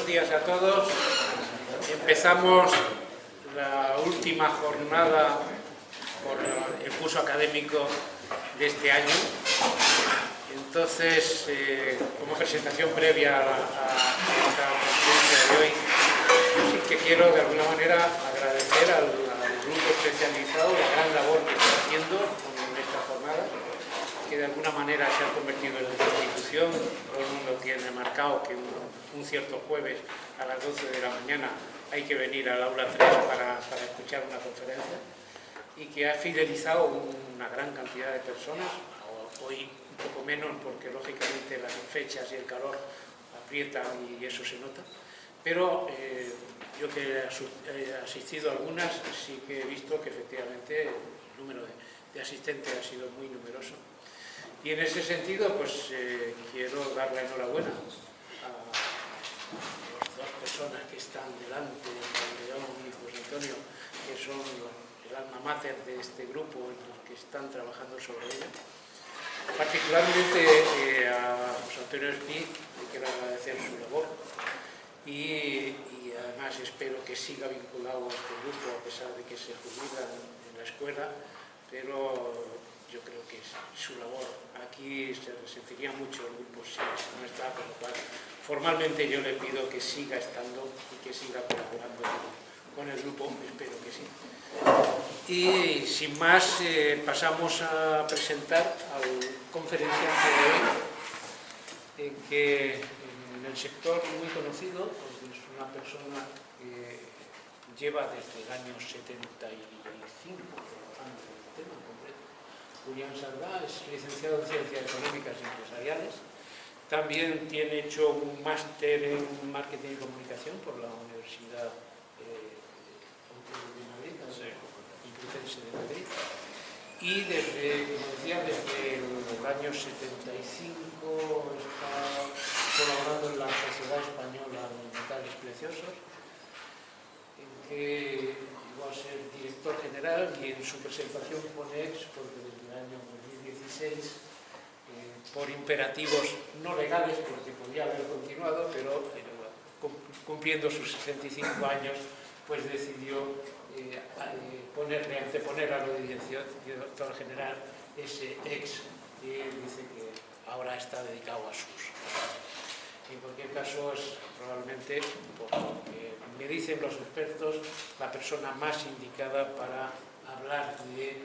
Buenos días a todos. Empezamos la última jornada por el curso académico de este año. Entonces, como presentación previa a esta conferencia de hoy, yo sí que quiero de alguna manera agradecer al grupo especializado la gran labor que está haciendo en esta jornada, que de alguna manera se ha convertido en una institución. Todo el mundo tiene marcado que un cierto jueves a las 12 de la mañana hay que venir al aula 3 para escuchar una conferencia, y que ha fidelizado una gran cantidad de personas. Hoy un poco menos porque lógicamente las fechas y el calor aprietan y eso se nota, pero yo que he asistido a algunas sí que he visto que efectivamente el número de asistentes ha sido muy numeroso. Y en ese sentido, pues quiero dar la enhorabuena a las dos personas que están delante, León y José Antonio, que son el alma mater de este grupo en los que están trabajando sobre ella. Particularmente a José Antonio Espí, le quiero agradecer su labor y además espero que siga vinculado a este grupo a pesar de que se jubila en la escuela, pero yo creo que su labor aquí se resentiría mucho el grupo si no está, por lo cual formalmente yo le pido que siga estando y que siga colaborando con el grupo, espero que sí. Y sin más, pasamos a presentar al conferenciante de hoy, que en el sector muy conocido, pues es una persona que lleva desde el año 75 trabajando en el tema en concreto. Julián Sardá es licenciado en Ciencias Económicas y Empresariales. También tiene hecho un máster en Marketing y Comunicación por la Universidad de Madrid, Complutense de Madrid. Y desde, como decía, desde el año 75 está colaborando en la Sociedad Española de Metales Preciosos, en que llegó a ser director general, y en su presentación pone ex, porque desde el año 2016, por imperativos no legales, porque podía haber continuado, pero cumpliendo sus 65 años, pues decidió anteponer a lo de director general ese ex, y dice que ahora está dedicado a sus. En cualquier caso, es probablemente, por lo que me dicen los expertos, la persona más indicada para hablar de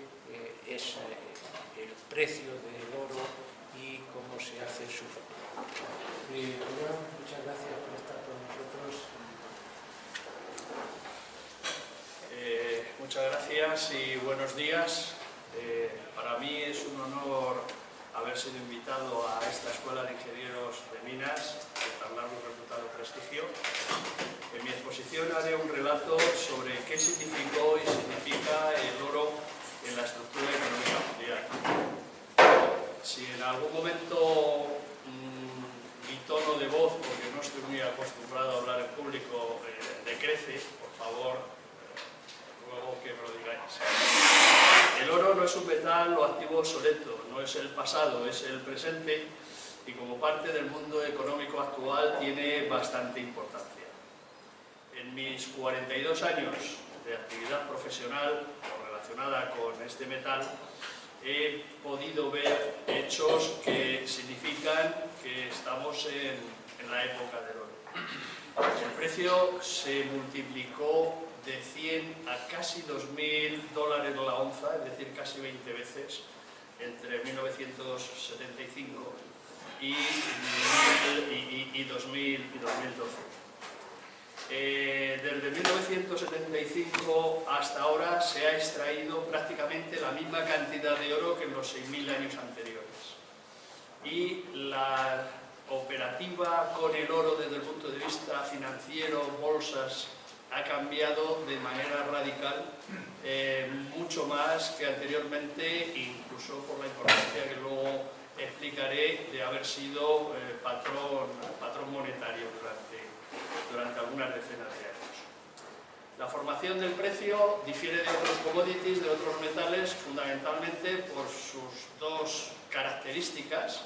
el precio del oro y cómo se hace su factura. Muchas gracias por estar con nosotros. Muchas gracias y buenos días. Para mí es un honor haber sido invitado a esta Escuela de Ingenieros de Minas, de tan largo y reputado prestigio. En mi exposición haré un relato sobre qué significó y significa el oro en la estructura económica mundial. Si en algún momento mi tono de voz, porque no estoy muy acostumbrado a hablar en público, decrece, por favor, ruego que me lo digáis. El oro no es un metal o activo obsoleto, no es el pasado, es el presente, y como parte del mundo económico actual tiene bastante importancia. En mis 42 años de actividad profesional relacionada con este metal, he podido ver hechos que significan que estamos en la época del oro. El precio se multiplicó de 100 a casi $2.000 la onza, es decir, casi 20 veces, entre 1975 y 2012. Desde 1975 hasta ahora se ha extraído prácticamente la misma cantidad de oro que en los 6.000 años anteriores. Y la operativa con el oro desde el punto de vista financiero, bolsas, ha cambiado de manera radical, mucho más que anteriormente, incluso por la importancia que luego explicaré de haber sido patrón monetario durante algunas decenas de años. La formación del precio difiere de otros commodities, de otros metales, fundamentalmente por sus dos características,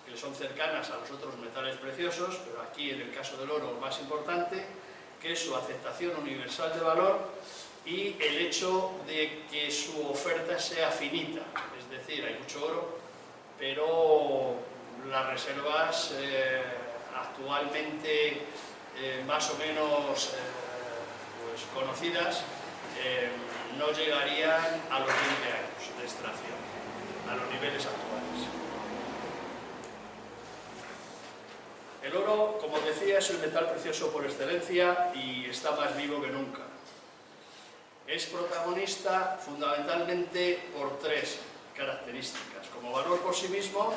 que le son cercanas a los otros metales preciosos, pero aquí en el caso del oro lo más importante, que es su aceptación universal de valor y el hecho de que su oferta sea finita, es decir, hay mucho oro, pero las reservas actualmente más o menos pues conocidas no llegarían a los 20 años de extracción, a los niveles actuales. El oro, como decía, es un metal precioso por excelencia y está más vivo que nunca. Es protagonista fundamentalmente por tres características: como valor por sí mismo,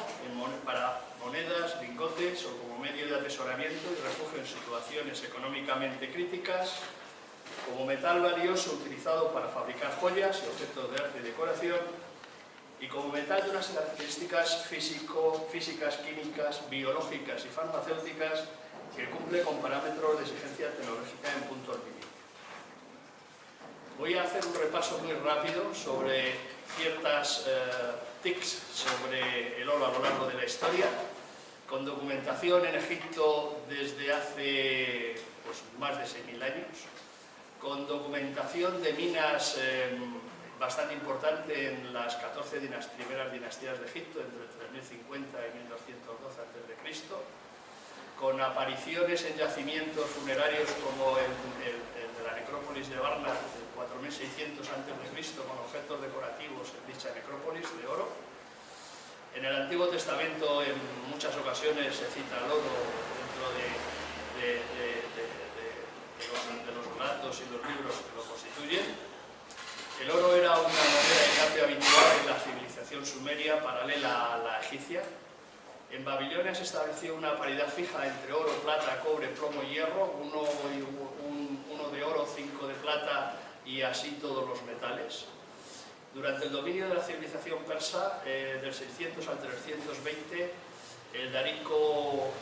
para monedas, lingotes o como medio de atesoramiento y refugio en situaciones económicamente críticas, como metal valioso utilizado para fabricar joyas y objetos de arte y decoración, y como metal de unas características físicas, químicas, biológicas y farmacéuticas que cumple con parámetros de exigencia tecnológica en puntos límite. Voy a hacer un repaso muy rápido sobre ciertas tics sobre el oro a lo largo de la historia, con documentación en Egipto desde hace pues, más de 6.000 años, con documentación de minas bastante importante en las 14 primeras dinastías de Egipto, entre el 3050 y 1212 a.C., con apariciones en yacimientos funerarios como el de la necrópolis de Varna, del 4600 a.C., con objetos decorativos en dicha necrópolis de oro. En el Antiguo Testamento en muchas ocasiones se cita el oro dentro de los relatos y los libros que lo constituyen. El oro era una moneda de cambio habitual en la civilización sumeria paralela a la egipcia. En Babilonia se estableció una paridad fija entre oro, plata, cobre, plomo y hierro, uno de oro, 5 de plata y así todos los metales. Durante el dominio de la civilización persa, del 600 al 320, el darico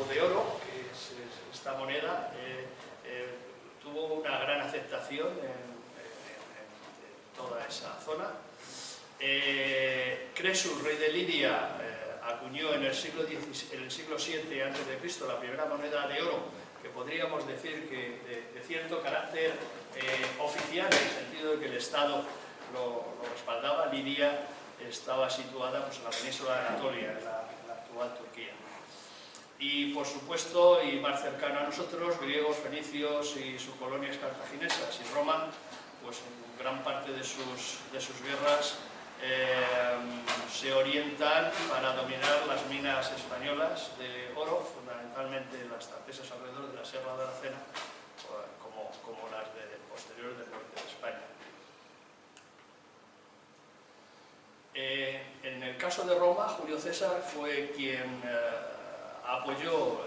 de oro, que es esta moneda, tuvo una gran aceptación en toda esa zona. Cresus, rey de Lidia, acuñó en el siglo VII a.C. la primera moneda de oro, que podríamos decir que de cierto carácter oficial, en el sentido de que el Estado lo respaldaba. Lidia estaba situada pues, en la península de Anatolia, en la actual Turquía. Y por supuesto, y más cercano a nosotros, griegos, fenicios y sus colonias cartaginesas, y Roma, pues en gran parte de sus guerras se orientan para dominar las minas españolas de oro, fundamentalmente las francesas alrededor de la Sierra de Aracena, como las posteriores del norte de España. En el caso de Roma, Julio César fue quien apoyó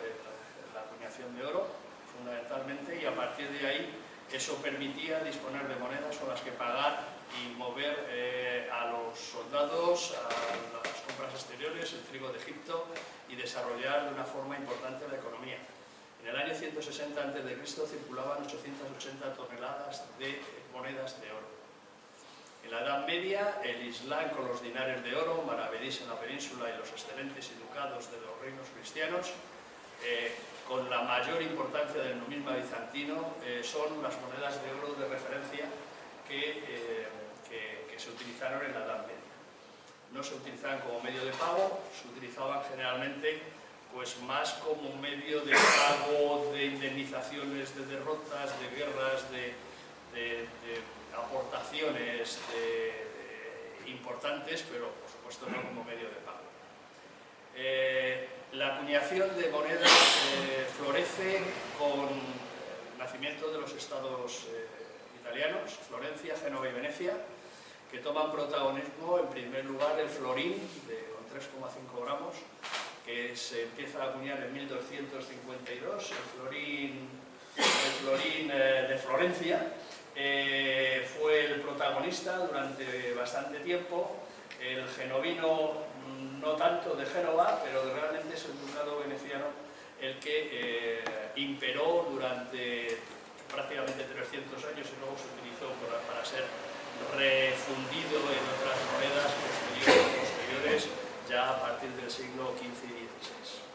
la acuñación de oro, fundamentalmente, y a partir de ahí eso permitía disponer de monedas con las que pagar y mover a los soldados, a las compras exteriores, el trigo de Egipto, y desarrollar de una forma importante la economía. En el año 160 a.C. circulaban 880 toneladas de monedas de oro. En la Edad Media, el Islam, con los dinares de oro, maravedís en la península y los excelentes y ducados de los reinos cristianos, con la mayor importancia del numisma bizantino, son las monedas de oro de referencia que se utilizaron en la Edad Media. No se utilizaban como medio de pago, se utilizaban generalmente pues, más como medio de pago de indemnizaciones de derrotas, de guerras, de aportaciones importantes, pero por supuesto no como medio de pago. La acuñación de monedas florece con el nacimiento de los estados italianos, Florencia, Génova y Venecia, que toman protagonismo en primer lugar el florín con 3,5 gramos, que se empieza a acuñar en 1252, el florín de Florencia. Fue el protagonista durante bastante tiempo. El genovino no tanto de Génova, pero realmente es el ducado veneciano el que imperó durante prácticamente 300 años y luego se utilizó para ser refundido en otras monedas posteriores ya a partir del siglo XV y XVI.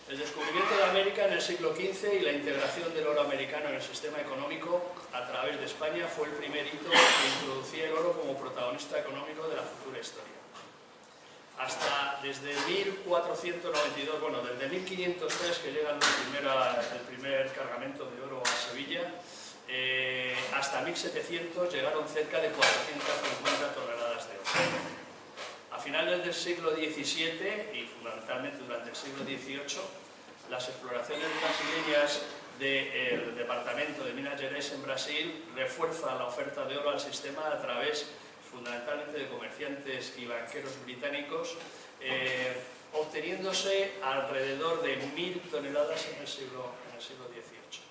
El descubrimiento de América en el siglo XV y la integración del oro americano en el sistema económico a través de España fue el primer hito que introducía el oro como protagonista económico de la futura historia. Hasta desde 1492, bueno, desde 1503 que llega el primer cargamento de oro a Sevilla, hasta 1700 llegaron cerca de 450 toneladas de oro. A finales del siglo XVII y fundamentalmente durante el siglo XVIII, las exploraciones brasileñas del departamento de Minas Gerais en Brasil refuerzan la oferta de oro al sistema a través fundamentalmente de comerciantes y banqueros británicos, obteniéndose alrededor de 1000 toneladas en el siglo XVIII.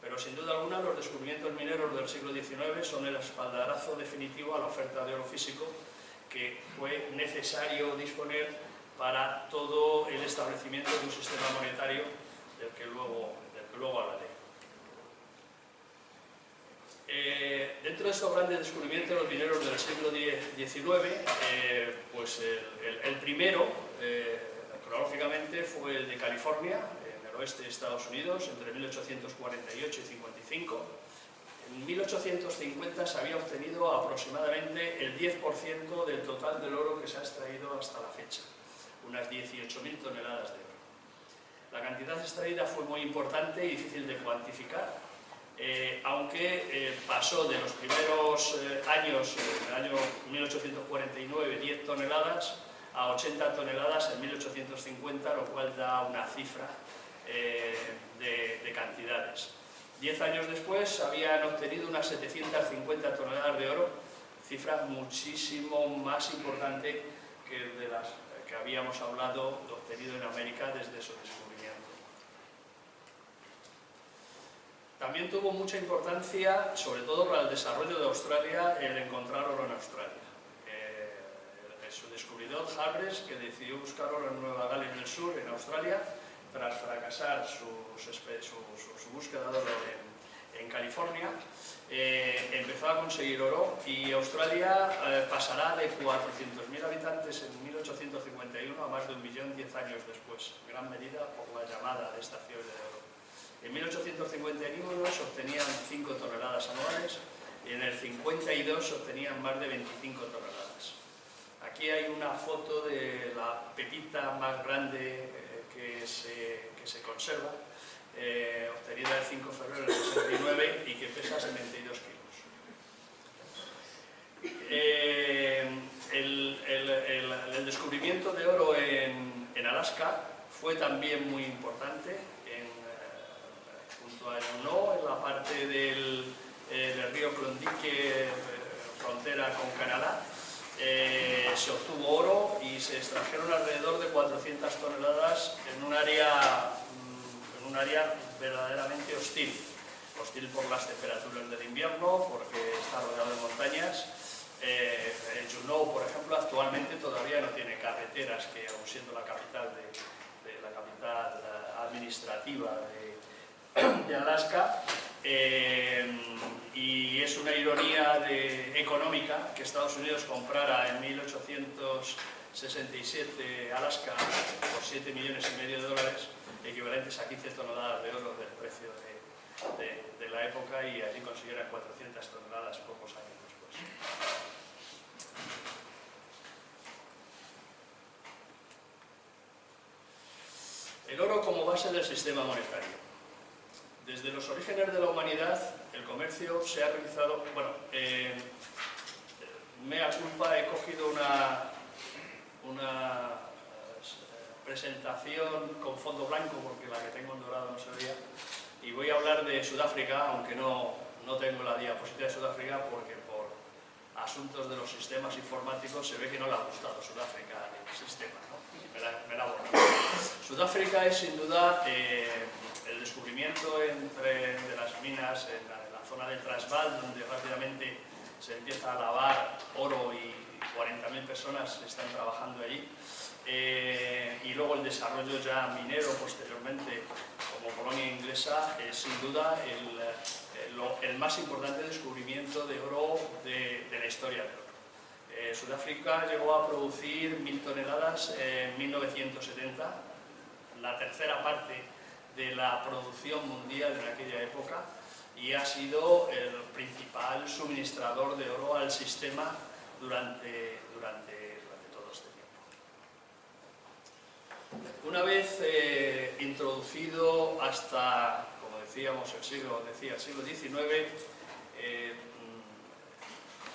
Pero sin duda alguna los descubrimientos mineros del siglo XIX son el espaldarazo definitivo a la oferta de oro físico que fue necesario disponer para todo el establecimiento de un sistema monetario del que luego hablaré. Dentro de estos grandes descubrimientos los mineros del siglo XIX, pues el primero, cronológicamente, fue el de California, en el oeste de Estados Unidos, entre 1848 y 55. En 1850 se había obtenido aproximadamente el 10% del total del oro que se ha extraído hasta la fecha, unas 18.000 toneladas de oro. La cantidad extraída fue muy importante y difícil de cuantificar, aunque pasó de los primeros años, en el año 1849, 10 toneladas, a 80 toneladas en 1850, lo cual da una cifra de cantidades. 10 años después habían obtenido unas 750 toneladas de oro, cifra muchísimo más importante que de las que habíamos hablado de obtenido en América desde su descubrimiento. También tuvo mucha importancia, sobre todo para el desarrollo de Australia, el encontrar oro en Australia. Su descubridor, Hargreaves, que decidió buscar oro en Nueva Gales del Sur, en Australia, tras fracasar su búsqueda de oro en California, empezó a conseguir oro y Australia pasará de 400.000 habitantes en 1851 a más de 1 millón 10 años después, en gran medida por la llamada de esta fiebre de oro. En 1851 se obtenían 5 toneladas anuales y en el 52 se obtenían más de 25 toneladas. Aquí hay una foto de la pepita más grande que se conserva, obtenida el 5 de febrero del 69 y que pesa 72 kilos. El descubrimiento de oro en Alaska fue también muy importante, junto a Juneau, en la parte del río Klondike, frontera con Canadá. Se obtuvo oro y se extrajeron alrededor de 400 toneladas en un área verdaderamente hostil por las temperaturas del invierno, porque está rodeado de montañas. Juneau, por ejemplo, actualmente todavía no tiene carreteras, que aun siendo la capital la capital administrativa de Alaska, y es una ironía económica que Estados Unidos comprara en 1867 Alaska por $7,5 millones de dólares, equivalentes a 15 toneladas de oro del precio de la época, y allí consiguiera 400 toneladas pocos años después. El oro como base del sistema monetario. Desde los orígenes de la humanidad, el comercio se ha realizado, mea culpa, he cogido una presentación con fondo blanco, porque la que tengo en dorado no se veía, y voy a hablar de Sudáfrica, aunque no tengo la diapositiva de Sudáfrica, porque por asuntos de los sistemas informáticos se ve que no le ha gustado Sudáfrica el sistema, ¿no? Me la borro. Sudáfrica es sin duda el descubrimiento de las minas en la zona del Transvaal, donde rápidamente se empieza a lavar oro y 40.000 personas están trabajando allí. Y luego el desarrollo ya minero posteriormente como colonia inglesa es sin duda el más importante descubrimiento de oro de la historia del oro. Sudáfrica llegó a producir 1000 toneladas en 1970, la tercera parte de la producción mundial en aquella época, y ha sido el principal suministrador de oro al sistema durante todo este tiempo. Una vez introducido hasta, como decíamos, el siglo XIX,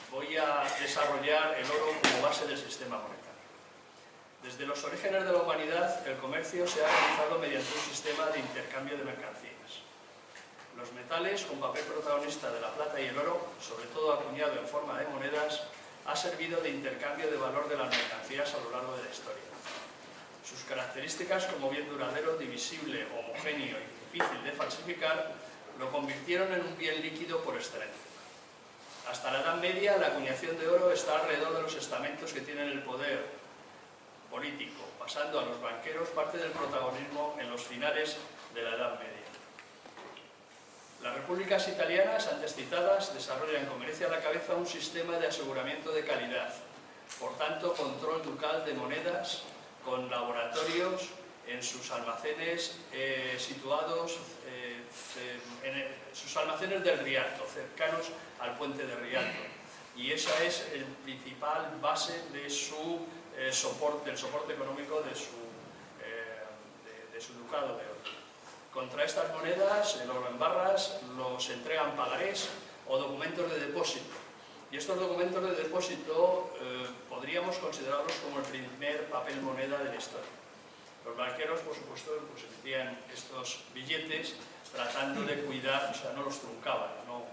voy a desarrollar el oro como base del sistema monetario. Desde los orígenes de la humanidad, el comercio se ha realizado mediante un sistema de intercambio de mercancías. Los metales, con papel protagonista de la plata y el oro, sobre todo acuñado en forma de monedas, ha servido de intercambio de valor de las mercancías a lo largo de la historia. Sus características como bien duradero, divisible, homogéneo y difícil de falsificar, lo convirtieron en un bien líquido por excelencia. Hasta la Edad Media, la acuñación de oro está alrededor de los estamentos que tienen el poder político, pasando a los banqueros parte del protagonismo en los finales de la Edad Media. Las repúblicas italianas, antes citadas, desarrollan con Grecia a la cabeza un sistema de aseguramiento de calidad, por tanto, control ducal de monedas, con laboratorios en sus almacenes situados en sus almacenes del Rialto, cercanos al puente de Rialto, y esa es el principal base de su del soporte económico de su ducado de oro. Contra estas monedas, el oro en barras, los entregan pagarés o documentos de depósito, y estos documentos de depósito podríamos considerarlos como el primer papel moneda de la historia. Los banqueros, por supuesto, pues emitían estos billetes tratando de cuidar, o sea, no los truncaban, no,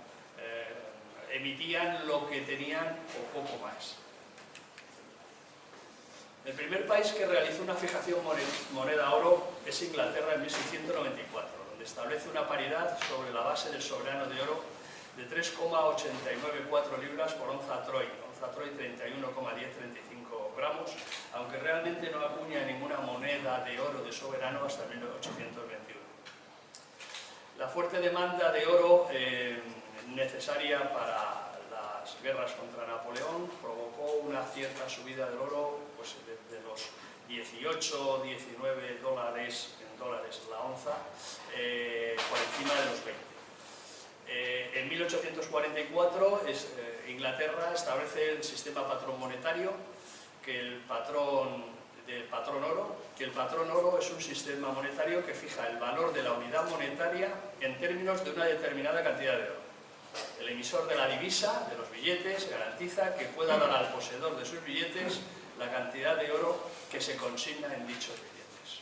emitían lo que tenían o poco más. El primer país que realizó una fijación moneda-oro es Inglaterra en 1694, donde establece una paridad sobre la base del soberano de oro de 3,894 libras por onza Troy 31,1035 gramos, aunque realmente no acuña ninguna moneda de oro de soberano hasta 1821. La fuerte demanda de oro necesaria para las guerras contra Napoleón provocó una cierta subida del oro, pues desde los 18 o 19 dólares la onza, por encima de los 20. En 1844 Inglaterra establece el sistema patrón monetario, que el patrón oro es un sistema monetario que fija el valor de la unidad monetaria en términos de una determinada cantidad de oro. El emisor de la divisa, de los billetes, garantiza que pueda dar al poseedor de sus billetes la cantidad de oro que se consigna en dichos billetes.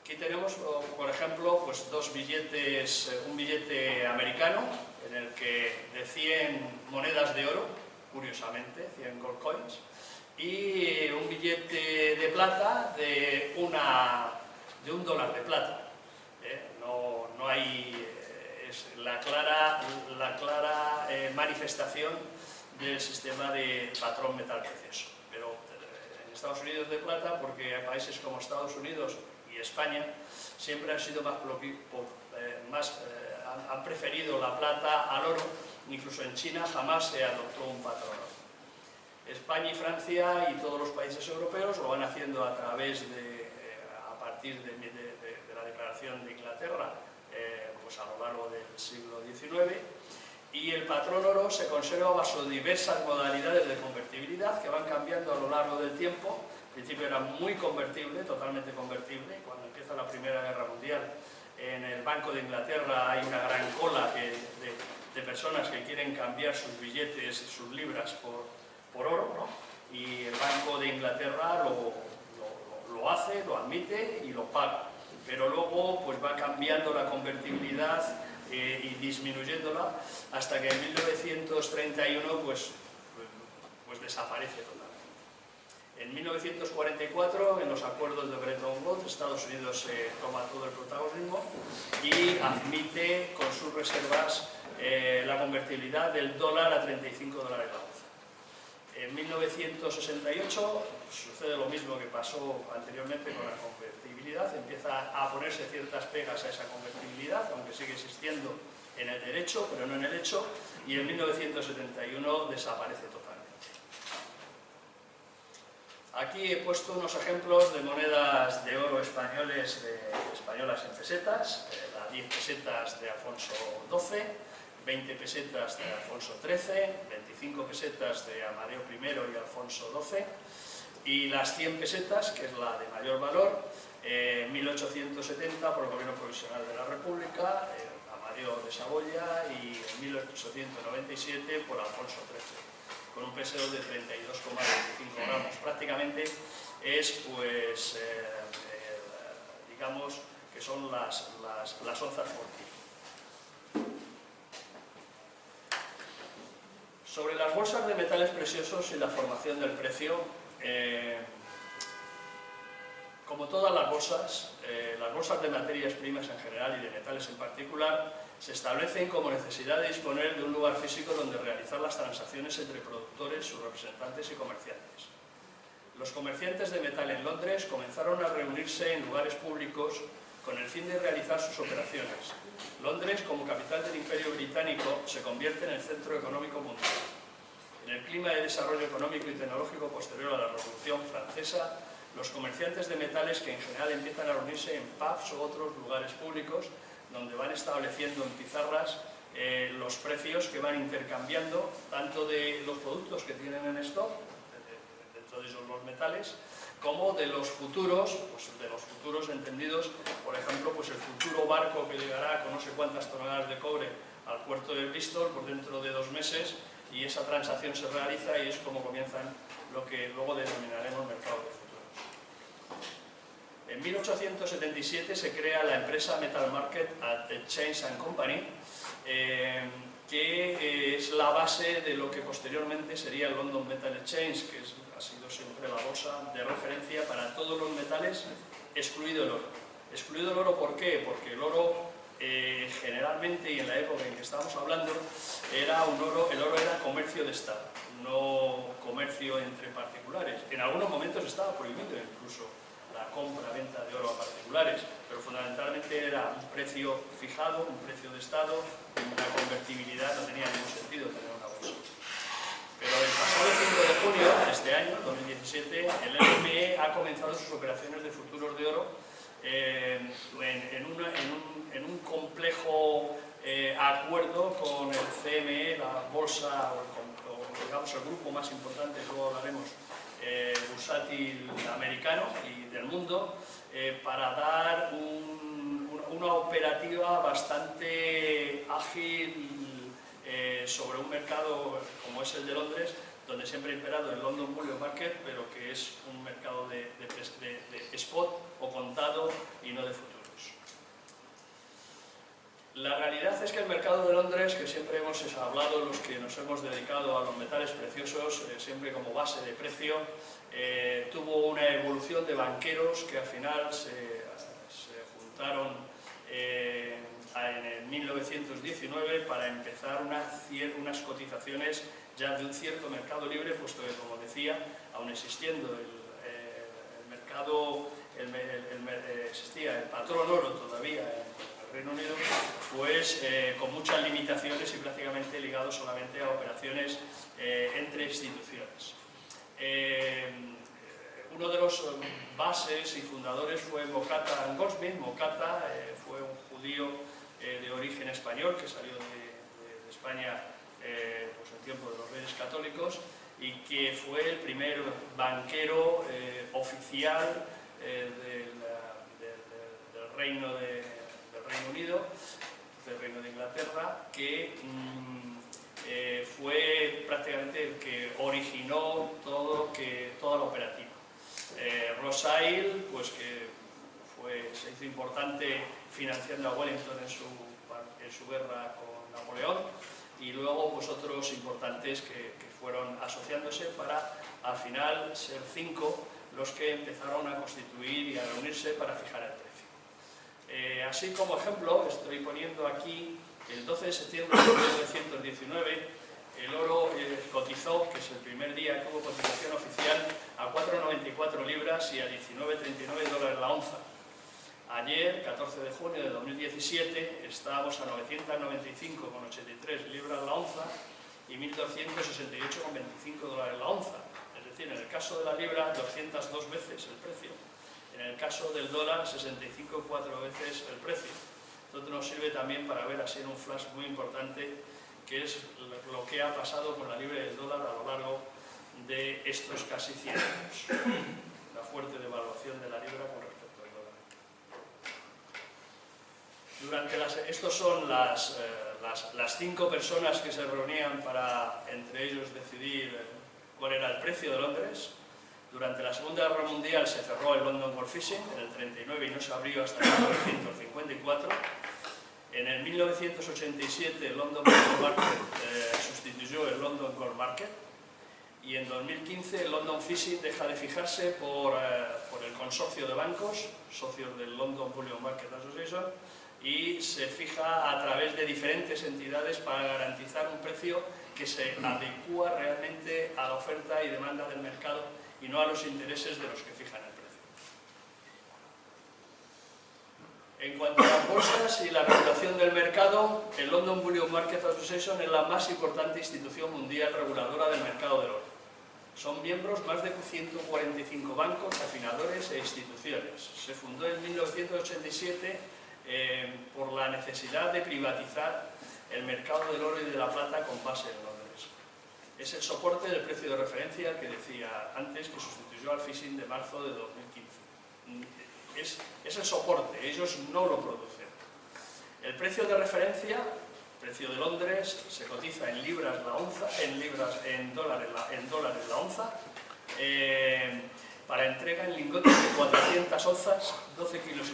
Aquí tenemos, por ejemplo, pues dos billetes, un billete americano en el que de 100 monedas de oro, curiosamente, 100 gold coins, y un billete de plata de $1 de plata. No hay, es la clara manifestación del sistema de patrón metal precioso. Pero en Estados Unidos de plata, porque hay países como Estados Unidos y España siempre han sido han preferido la plata al oro. Incluso en China jamás se adoptó un patrón oro. España y Francia y todos los países europeos lo van haciendo a través a partir de la declaración de Inglaterra, pues a lo largo del siglo XIX, y el patrón oro se conserva bajo diversas modalidades de convertibilidad que van cambiando a lo largo del tiempo. Al principio era muy convertible, totalmente convertible. Cuando empieza la Primera Guerra Mundial, en el Banco de Inglaterra hay una gran cola de personas que quieren cambiar sus billetes, sus libras por oro, ¿no? Y el Banco de Inglaterra lo hace, lo admite y lo paga. Pero luego pues va cambiando la convertibilidad y disminuyéndola hasta que en 1931 pues desaparece totalmente. En 1944, en los acuerdos de Bretton Woods, Estados Unidos toma todo el protagonismo y admite con sus reservas la convertibilidad del dólar a 35 dólares la onza. En 1968 sucede lo mismo que pasó anteriormente con la convertibilidad, empieza a ponerse ciertas pegas a esa convertibilidad, aunque sigue existiendo en el derecho, pero no en el hecho, y en 1971 desaparece totalmente. Aquí he puesto unos ejemplos de monedas de oro españolas en pesetas, las 10 pesetas de Alfonso XII, 20 pesetas de Alfonso XIII, 25 pesetas de Amadeo I y Alfonso XII, y las 100 pesetas, que es la de mayor valor, 1870 por el Gobierno Provisional de la República, Amadeo de Saboya, y en 1897 por Alfonso XIII, con un peso de 32,25 gramos. Prácticamente es, pues, digamos, que son las onzas por kilo. Sobre las bolsas de metales preciosos y la formación del precio, como todas las bolsas de materias primas en general y de metales en particular, se establecen como necesidad de disponer de un lugar físico donde realizar las transacciones entre productores, sus representantes y comerciantes. Los comerciantes de metal en Londres comenzaron a reunirse en lugares públicos con el fin de realizar sus operaciones. Londres, como capital del Imperio Británico, se convierte en el centro económico mundial. En el clima de desarrollo económico y tecnológico posterior a la Revolución Francesa, los comerciantes de metales, que en general empiezan a reunirse en pubs o otros lugares públicos, donde van estableciendo en pizarras los precios que van intercambiando, tanto de los productos que tienen en stock, dentro de ellos los metales, como de los futuros, pues de los futuros entendidos, por ejemplo, pues el futuro barco que llegará con no sé cuántas toneladas de cobre al puerto de Bristol por dentro de 2 meses, y esa transacción se realiza y es como comienzan lo que luego denominaremos mercado de futuros. En 1877 se crea la empresa Metal Market Exchange and Company, que es la base de lo que posteriormente sería el London Metal Exchange, que ha sido siempre la bolsa de referencia para todos los metales, excluido el oro. Excluido el oro, ¿por qué? Porque el oro generalmente, y en la época en que estamos hablando, el oro era comercio de Estado, no comercio entre particulares. En algunos momentos estaba prohibido incluso la compra-venta de oro a particulares, pero fundamentalmente era un precio fijado, un precio de Estado, una convertibilidad, no tenía ningún sentido tener una bolsa. Pero el pasado 5 de junio de este año, 2017, el LME ha comenzado sus operaciones de futuros de oro en un complejo acuerdo con el CME, la bolsa, o digamos el grupo más importante, luego hablaremos, bursátil americano y del mundo, para dar una operativa bastante ágil sobre un mercado como es el de Londres, donde siempre ha imperado el London Bullion Market, pero que es un mercado de spot o contado y no de futuros. La realidad es que el mercado de Londres, que siempre hemos hablado los que nos hemos dedicado a los metales preciosos, siempre como base de precio, tuvo una evolución de banqueros que al final se juntaron en el 1919 para empezar unas cotizaciones ya de un cierto mercado libre, puesto que, como decía, aun existiendo el mercado, existía el patrón oro todavía en el Reino Unido, pues con muchas limitaciones y prácticamente ligado solamente a operaciones entre instituciones. Uno de los bases y fundadores fue Mocatta Goldsmith. Mocatta fue un judío de origen español que salió de España pues en tiempo de los Reyes Católicos, y que fue el primer banquero oficial del Reino Unido, del Reino de Inglaterra, que fue prácticamente el que originó toda la operativa. Rothschild, pues que se hizo importante financiando a Wellington en su guerra con Napoleón, y luego pues otros importantes que fueron asociándose para al final ser 5 los que empezaron a constituir y a reunirse para fijar el precio. Así como ejemplo estoy poniendo aquí el 12 de septiembre de 1919 el oro cotizó, que es el primer día que hubo cotización oficial, a 4,94 libras y a 19,39 dólares la onza. Ayer, 14 de junio de 2017, estábamos a 995,83 libras la onza y 1.268,25 dólares la onza. Es decir, en el caso de la libra 202 veces el precio, en el caso del dólar 65,4 veces el precio. Entonces nos sirve también para ver así en un flash muy importante qué es lo que ha pasado con la libra y el dólar a lo largo de estos casi 100 años. La fuerte devaluación de la libra con respecto al dólar. Estos son las 5 personas que se reunían para entre ellos decidir cuál era el precio de Londres. Durante la Segunda Guerra Mundial se cerró el London Gold Fishing en el 39 y no se abrió hasta 1954. En el 1987 el London Gold Market sustituyó el London Gold Market, y en 2015 el London Fishing deja de fijarse por el consorcio de bancos, socios del London Bullion Market Association, y se fija a través de diferentes entidades para garantizar un precio que se adecúa realmente a la oferta y demanda del mercado y no a los intereses de los que fijan el precio. En cuanto a las bolsas y la regulación del mercado, el London Bullion Market Association es la más importante institución mundial reguladora del mercado del oro. Son miembros más de 145 bancos, afinadores e instituciones. Se fundó en 1987 por la necesidad de privatizar el mercado del oro y de la plata con base en Londres. Es el soporte del precio de referencia que decía antes, que sustituyó al fishing de marzo de 2015. Es el soporte, ellos no lo producen. El precio de referencia, precio de Londres, se cotiza en libras la onza, en dólares la onza, para entrega en lingotes de 400 onzas, 12,5 kilos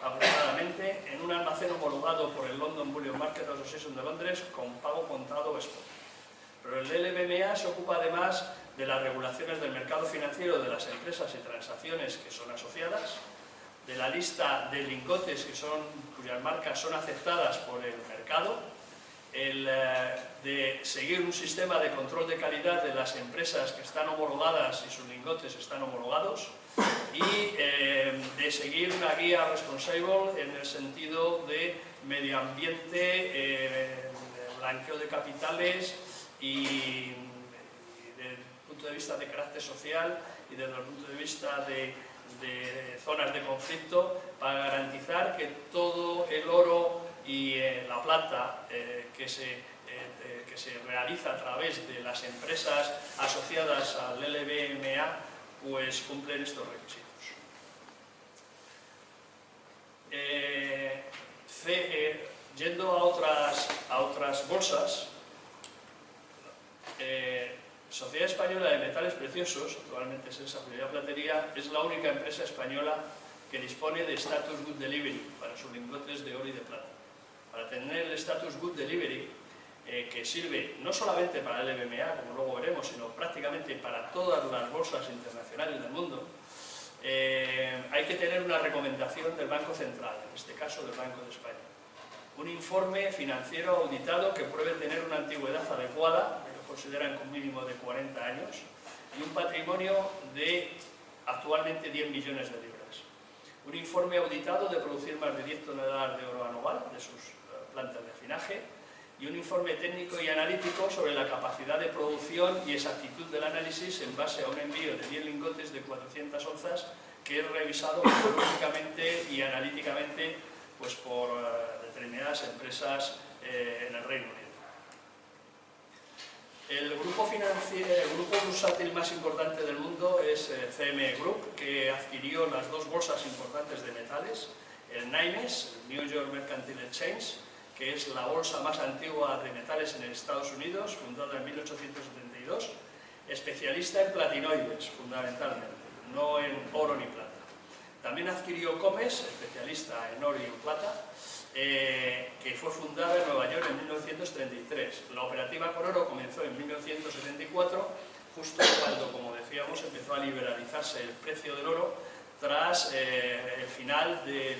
aproximadamente, en un almacén homologado por el London Bullion Market Association de Londres con pago contado o spot. Pero el LBMA se ocupa además de las regulaciones del mercado financiero de las empresas y transacciones que son asociadas, de la lista de lingotes cuyas marcas son aceptadas por el mercado, de seguir un sistema de control de calidad de las empresas que están homologadas y sus lingotes están homologados, y de seguir una guía responsable en el sentido de medio ambiente, blanqueo de capitales y desde el punto de vista de carácter social y desde el punto de vista de zonas de conflicto, para garantizar que todo el oro y la plata que se realiza a través de las empresas asociadas al LBMA pues cumplen estos requisitos. Yendo a otras bolsas, Sociedad Española de Metales Preciosos, actualmente es esa Sociedad Platería, es la única empresa española que dispone de Status Good Delivery para sus lingotes de oro y de plata. Para tener el Status Good Delivery, que sirve no solamente para el LBMA, como luego veremos, sino prácticamente para todas las bolsas internacionales del mundo, hay que tener una recomendación del Banco Central, en este caso del Banco de España. Un informe financiero auditado que pruebe tener una antigüedad adecuada, que consideran con un mínimo de 40 años, y un patrimonio de actualmente 10 millones de libras. Un informe auditado de producir más de 10 toneladas de oro anual de sus plantas de afinaje, y un informe técnico y analítico sobre la capacidad de producción y exactitud del análisis en base a un envío de 10 lingotes de 400 onzas que es revisado metodológicamente y analíticamente pues, por determinadas empresas en el Reino Unido. El grupo bursátil más importante del mundo es CME Group, que adquirió las dos bolsas importantes de metales, el NYMEX, el New York Mercantile Exchange, que es la bolsa más antigua de metales en Estados Unidos, fundada en 1872, especialista en platinoides, fundamentalmente, no en oro ni plata. También adquirió COMEX, especialista en oro y en plata, que fue fundada en Nueva York en 1933. La operativa con oro comenzó en 1974, justo cuando, como decíamos, empezó a liberalizarse el precio del oro tras el final de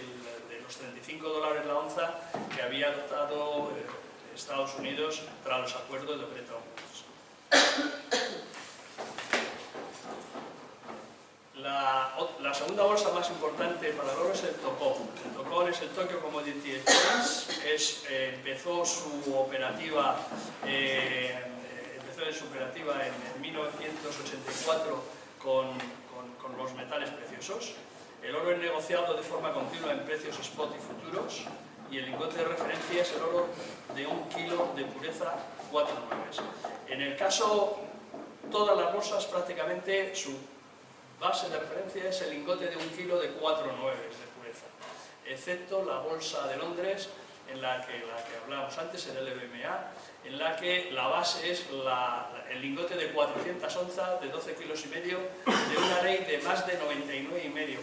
los $35 la onza que había adoptado Estados Unidos tras los acuerdos de Bretton Woods. La segunda bolsa más importante para el oro es el Tocón. El Tocón es el Tokyo Commodity Exchange, empezó su operativa, empezó empezó en su operativa en 1984 con los metales preciosos. El oro es negociado de forma continua en precios spot y futuros, y el lingote de referencia es el oro de 1 kilo de pureza 4,9. En el caso, todas las bolsas prácticamente su base de referencia es el lingote de 1 kilo de 4,9 de pureza, excepto la bolsa de Londres, en la que hablábamos antes, el LBMA, en la que la base es el lingote de 400 onzas de 12 kilos y medio de una ley de más de 99,5%.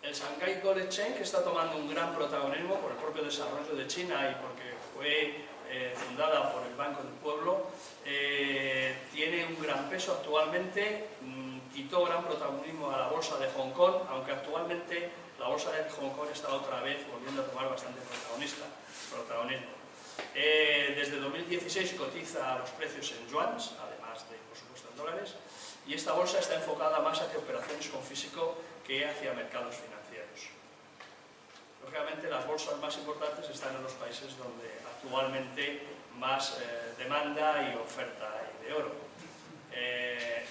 El Shanghai Gold Exchange, que está tomando un gran protagonismo por el propio desarrollo de China y porque fue fundada por el Banco del Pueblo, tiene un gran peso actualmente. Quitó gran protagonismo a la bolsa de Hong Kong, aunque actualmente la bolsa de Hong Kong está otra vez volviendo a tomar bastante protagonismo. Desde 2016 cotiza a los precios en yuans, además de, por supuesto, en dólares, y esta bolsa está enfocada más hacia operaciones con físico que hacia mercados financieros. Lógicamente, las bolsas más importantes están en los países donde actualmente más demanda y oferta hay de oro.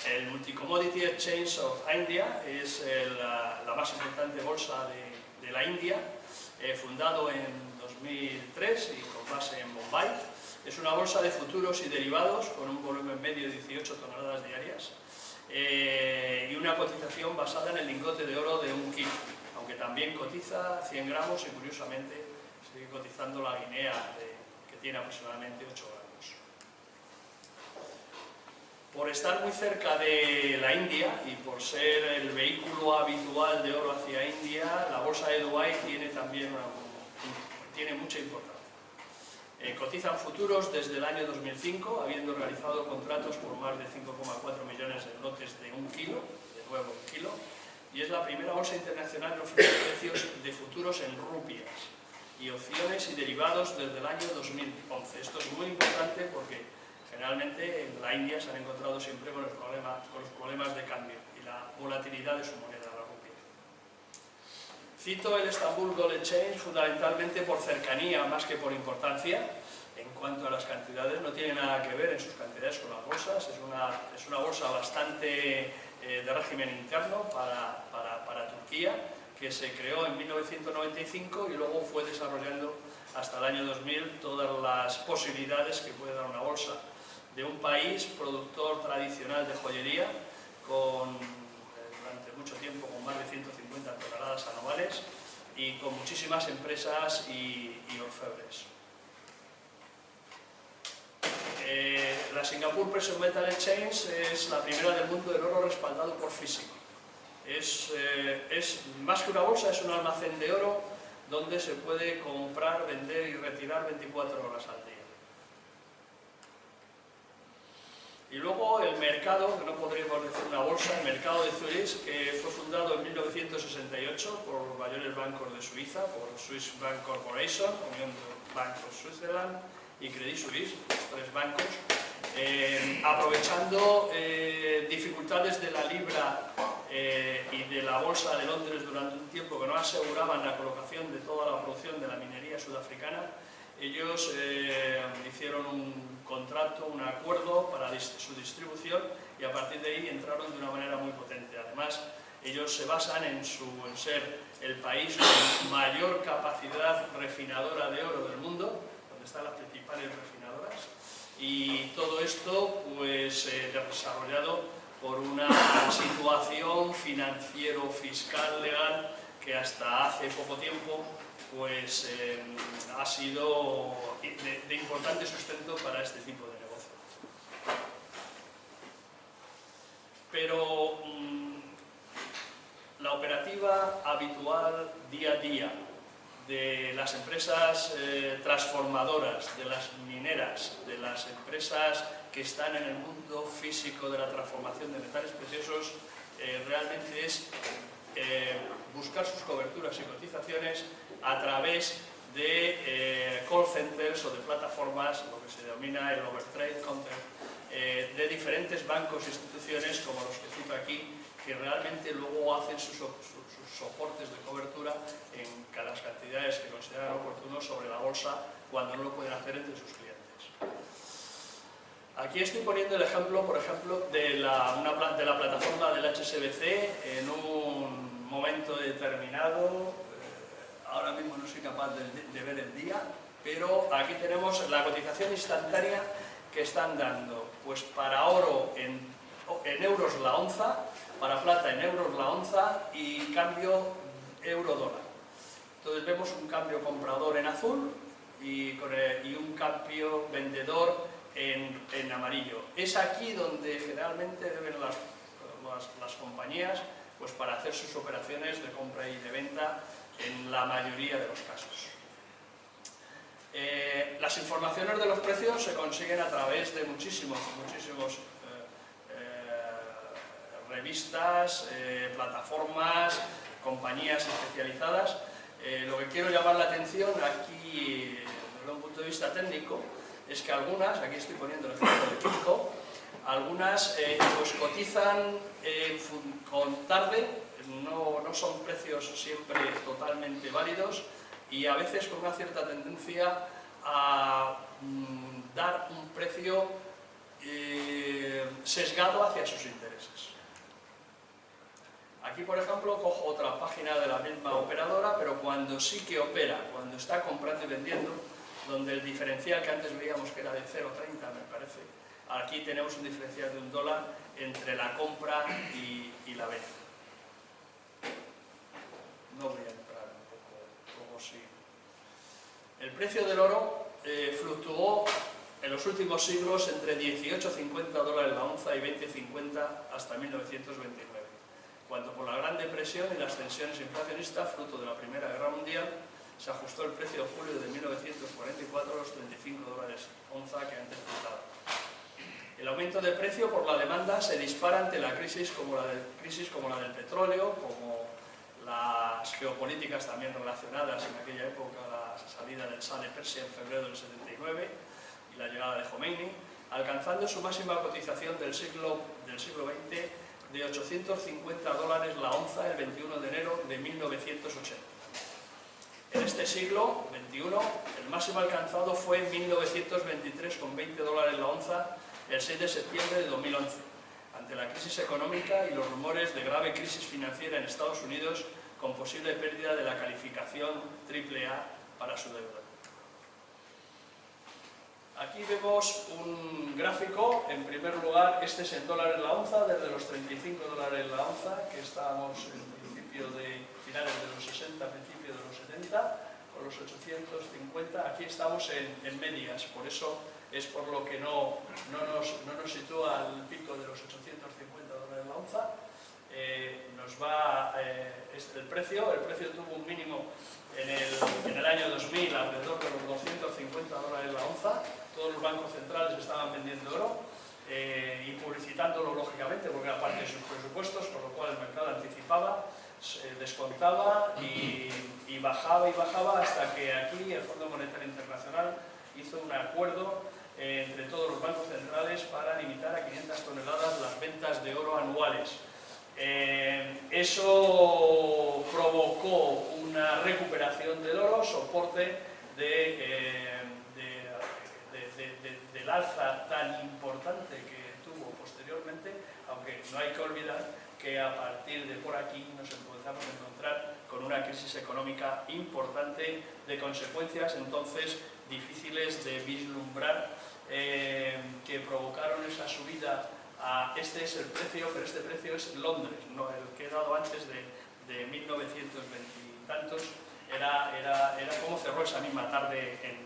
El Multi-Commodity Exchange of India es la más importante bolsa de la India, fundado en 2003 y con base en Bombay. Es una bolsa de futuros y derivados con un volumen medio de 18 toneladas diarias y una cotización basada en el lingote de oro de 1 kilo, aunque también cotiza 100 gramos y curiosamente sigue cotizando la guinea que tiene aproximadamente 8 gramos. Por estar muy cerca de la India y por ser el vehículo habitual de oro hacia India, la bolsa de Dubái tiene también mucha importancia. Cotizan futuros desde el año 2005, habiendo realizado contratos por más de 5,4 millones de lotes de 1 kilo, de nuevo 1 kilo, y es la primera bolsa internacional en ofrecer precios de futuros en rupias y opciones y derivados desde el año 2011. Esto es muy importante porque generalmente en la India se han encontrado siempre con los problemas de cambio y la volatilidad de su moneda, la rupia. Cito el Istanbul Gold Exchange fundamentalmente por cercanía más que por importancia. En cuanto a las cantidades, no tiene nada que ver en sus cantidades con las bolsas. Es una bolsa bastante de régimen interno para Turquía, que se creó en 1995 y luego fue desarrollando hasta el año 2000 todas las posibilidades que puede dar una bolsa de un país productor tradicional de joyería durante mucho tiempo con más de 150 toneladas anuales y con muchísimas empresas y orfebres. La Singapore Precious Metal Exchange es la primera del mundo del oro respaldado por físico. Es más que una bolsa, es un almacén de oro donde se puede comprar, vender y retirar 24 horas al día. Y luego el mercado, que no podríamos decir una bolsa, el mercado de Zurich, que fue fundado en 1968 por los mayores bancos de Suiza, por Swiss Bank Corporation, Union Bank of Switzerland y Credit Suisse, los tres bancos, aprovechando dificultades de la libra y de la bolsa de Londres durante un tiempo que no aseguraban la colocación de toda la producción de la minería sudafricana. Ellos hicieron un contrato, un acuerdo para su distribución y a partir de ahí entraron de una manera muy potente. Además, ellos se basan en ser el país con mayor capacidad refinadora de oro del mundo, donde están las principales refinadoras, y todo esto pues desarrollado por una situación financiero-fiscal legal que hasta hace poco tiempo pues ha sido de importante sustento para este tipo de negocio. Pero la operativa habitual día a día de las empresas transformadoras, de las mineras, de las empresas que están en el mundo físico de la transformación de metales preciosos, realmente es buscar sus coberturas y cotizaciones a través de call centers o de plataformas, lo que se denomina el overtrade counter, de diferentes bancos e instituciones como los que cito aquí, que realmente luego hacen sus soportes de cobertura en las cantidades que consideran oportunos sobre la bolsa cuando no lo pueden hacer entre sus clientes. Aquí estoy poniendo el ejemplo, por ejemplo, de la plataforma del HSBC en un momento determinado. Ahora mismo no soy capaz de ver el día, pero aquí tenemos la cotización instantánea que están dando. Pues para oro en euros la onza, para plata en euros la onza y cambio euro-dólar. Entonces vemos un cambio comprador en azul y un cambio vendedor en amarillo. Es aquí donde generalmente deben las compañías pues para hacer sus operaciones de compra y de venta en la mayoría de los casos. Las informaciones de los precios se consiguen a través de muchísimos revistas, plataformas, compañías especializadas. Lo que quiero llamar la atención aquí desde un punto de vista técnico es que algunas, aquí estoy poniendo el ejemplo de Kitco, algunas pues cotizan con tarde, no son precios siempre totalmente válidos y a veces con una cierta tendencia a dar un precio sesgado hacia sus intereses. Aquí, por ejemplo, cojo otra página de la misma operadora, pero cuando sí que opera, cuando está comprando y vendiendo, donde el diferencial que antes veíamos que era de 0,30, me parece, aquí tenemos un diferencial de $1 entre la compra y la venta. No voy a entrar un poco como si... El precio del oro fluctuó en los últimos siglos entre $18,50 la onza y $20,50 hasta 1929, cuando por la Gran Depresión y las tensiones inflacionistas, fruto de la Primera Guerra Mundial, se ajustó el precio de julio de 1944 a los $35 onza que antes citaba. El aumento de precio por la demanda se dispara ante la crisis como la del petróleo, como las geopolíticas también relacionadas en aquella época, la salida del Shah de Persia en febrero del 79 y la llegada de Khomeini, alcanzando su máxima cotización del siglo XX de $850 la onza el 21 de enero de 1980. En este siglo XXI, el máximo alcanzado fue en 1923 con $20 la onza el 6 de septiembre de 2011, ante la crisis económica y los rumores de grave crisis financiera en Estados Unidos con posible pérdida de la calificación AAA para su deuda. Aquí vemos un gráfico. En primer lugar, este es en dólares la onza, desde los $35 la onza, que estábamos en finales de los 60, principios de los 70, con los 850. Aquí estamos en medias, por eso es por lo que no nos sitúa al pico de los $850 la onza. El precio tuvo un mínimo en el año 2000 alrededor de los $250 la onza. Todos los bancos centrales estaban vendiendo oro y publicitándolo lógicamente porque era parte de sus presupuestos, con lo cual el mercado anticipaba, descontaba y bajaba hasta que aquí el Fondo Monetario Internacional hizo un acuerdo entre todos los bancos centrales para limitar a 500 toneladas las ventas de oro anuales. Eso provocó una recuperación del oro, soporte del alza tan importante que tuvo posteriormente, aunque no hay que olvidar que a partir de por aquí nos empezamos a encontrar con una crisis económica importante de consecuencias entonces difíciles de vislumbrar que provocaron esa subida. Este es el precio, pero este precio es Londres, no el que he dado antes de 1920 y tantos, era como cerró esa misma tarde en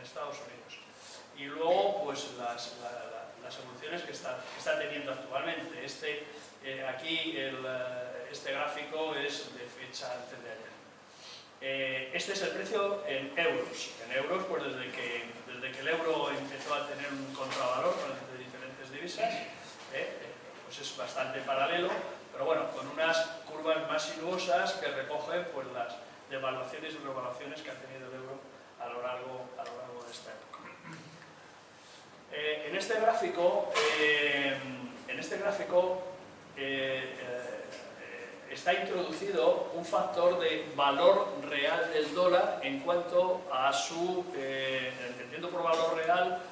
Estados Unidos. Y luego, pues las evoluciones que está teniendo actualmente. Este gráfico es de fecha antes de ayer. Este es el precio en euros. En euros, pues desde que el euro empezó a tener un contravalor de diferentes divisas, pues es bastante paralelo, pero bueno, con unas curvas más sinuosas que recogen pues las devaluaciones y revaluaciones que ha tenido el euro a lo largo de esta época. En este gráfico está introducido un factor de valor real del dólar en cuanto a su, entendiendo por valor real,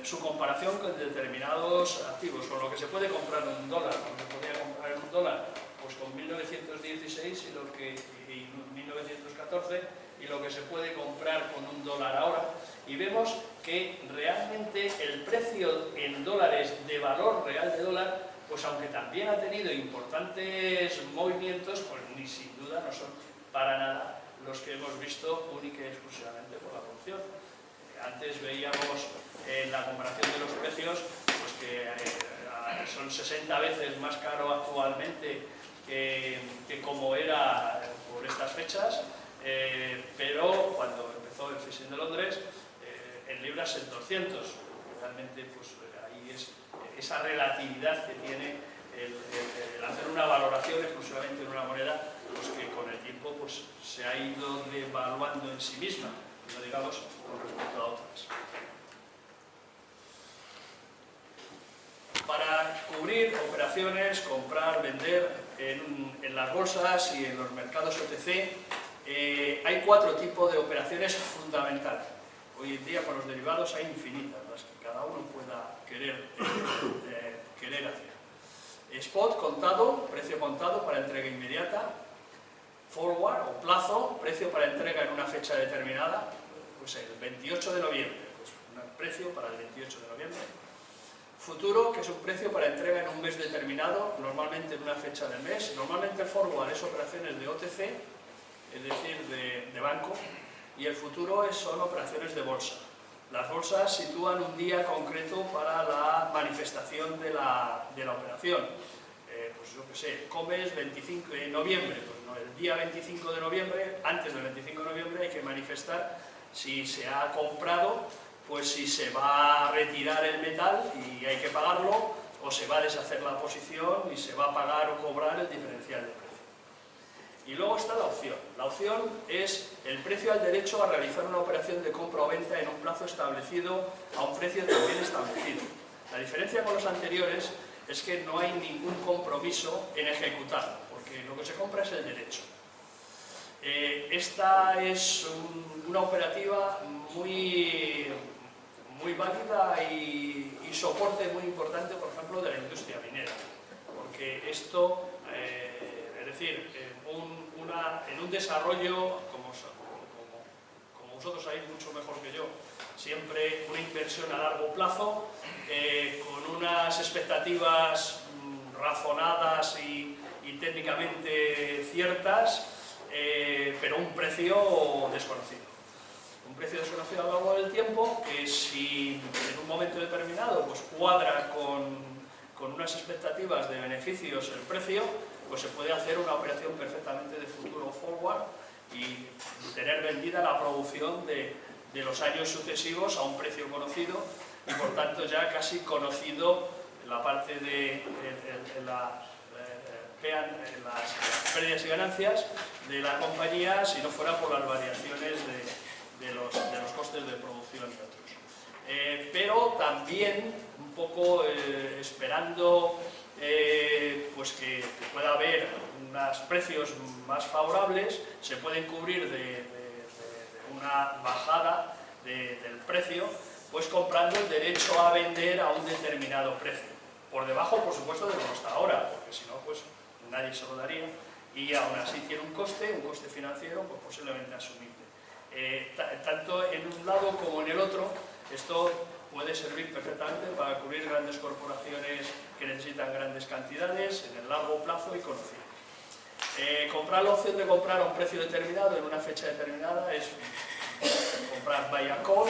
su comparación con determinados activos, con lo que se puede comprar en un dólar, con lo que podría comprar en un dólar, pues con 1916 y 1914, y lo que se puede comprar con un dólar ahora, y vemos que realmente el precio en dólares de valor real de dólar, pues aunque también ha tenido importantes movimientos, pues ni sin duda no son para nada los que hemos visto única y exclusivamente por la evolución. Antes veíamos en la comparación de los precios pues que son 60 veces más caro actualmente que como era por estas fechas, pero cuando empezó el FTSE de Londres, en libras en 200. Realmente pues ahí es esa relatividad que tiene el hacer una valoración exclusivamente en una moneda, pues que con el tiempo pues se ha ido devaluando en sí misma, no digamos con respecto a otras. Para cubrir operaciones, comprar, vender en las bolsas y en los mercados OTC, hay 4 tipos de operaciones fundamentales. Hoy en día con los derivados hay infinitas, las que cada uno pueda querer hacer. Spot, contado, precio contado para entrega inmediata. Forward o plazo, precio para entrega en una fecha determinada, pues el 28 de noviembre, pues un precio para el 28 de noviembre. Futuro, que es un precio para entrega en un mes determinado, normalmente en una fecha del mes. Normalmente el forward es operaciones de OTC, es decir, de banco, y el futuro son operaciones de bolsa. Las bolsas sitúan un día concreto para la manifestación de la operación. Pues yo qué sé, Comes 25 de noviembre, pues no, el día 25 de noviembre, antes del 25 de noviembre hay que manifestar si se ha comprado, pues si se va a retirar el metal y hay que pagarlo, o se va a deshacer la posición y se va a pagar o cobrar el diferencial de precio. Y luego está la opción. La opción es el precio al derecho a realizar una operación de compra o venta en un plazo establecido a un precio también establecido. La diferencia con los anteriores es que no hay ningún compromiso en ejecutarlo, porque lo que se compra es el derecho. Esta es una operativa muy válida y soporte muy importante, por ejemplo, de la industria minera, porque esto, es decir, en un desarrollo, como vosotros sabéis mucho mejor que yo, siempre una inversión a largo plazo, con unas expectativas razonadas y técnicamente ciertas, pero un precio desconocido. Un precio desconocido a lo largo del tiempo, que si en un momento determinado pues cuadra con unas expectativas de beneficios el precio, pues se puede hacer una operación perfectamente de futuro forward y tener vendida la producción de los años sucesivos a un precio conocido y por tanto ya casi conocido la parte de las pérdidas y ganancias de la compañía, si no fuera por las variaciones de los costes de producción y otros. Pero también un poco esperando pues que pueda haber unos precios más favorables, se pueden cubrir de una bajada del precio, pues comprando el derecho a vender a un determinado precio. Por debajo, por supuesto, de como está ahora, porque si no, pues nadie se lo daría, y aún así tiene un coste financiero pues posiblemente asumible. Tanto en un lado como en el otro, esto puede servir perfectamente para cubrir grandes corporaciones que necesitan grandes cantidades en el largo plazo y conocido. Comprar la opción de comprar a un precio determinado en una fecha determinada es comprar buy and call,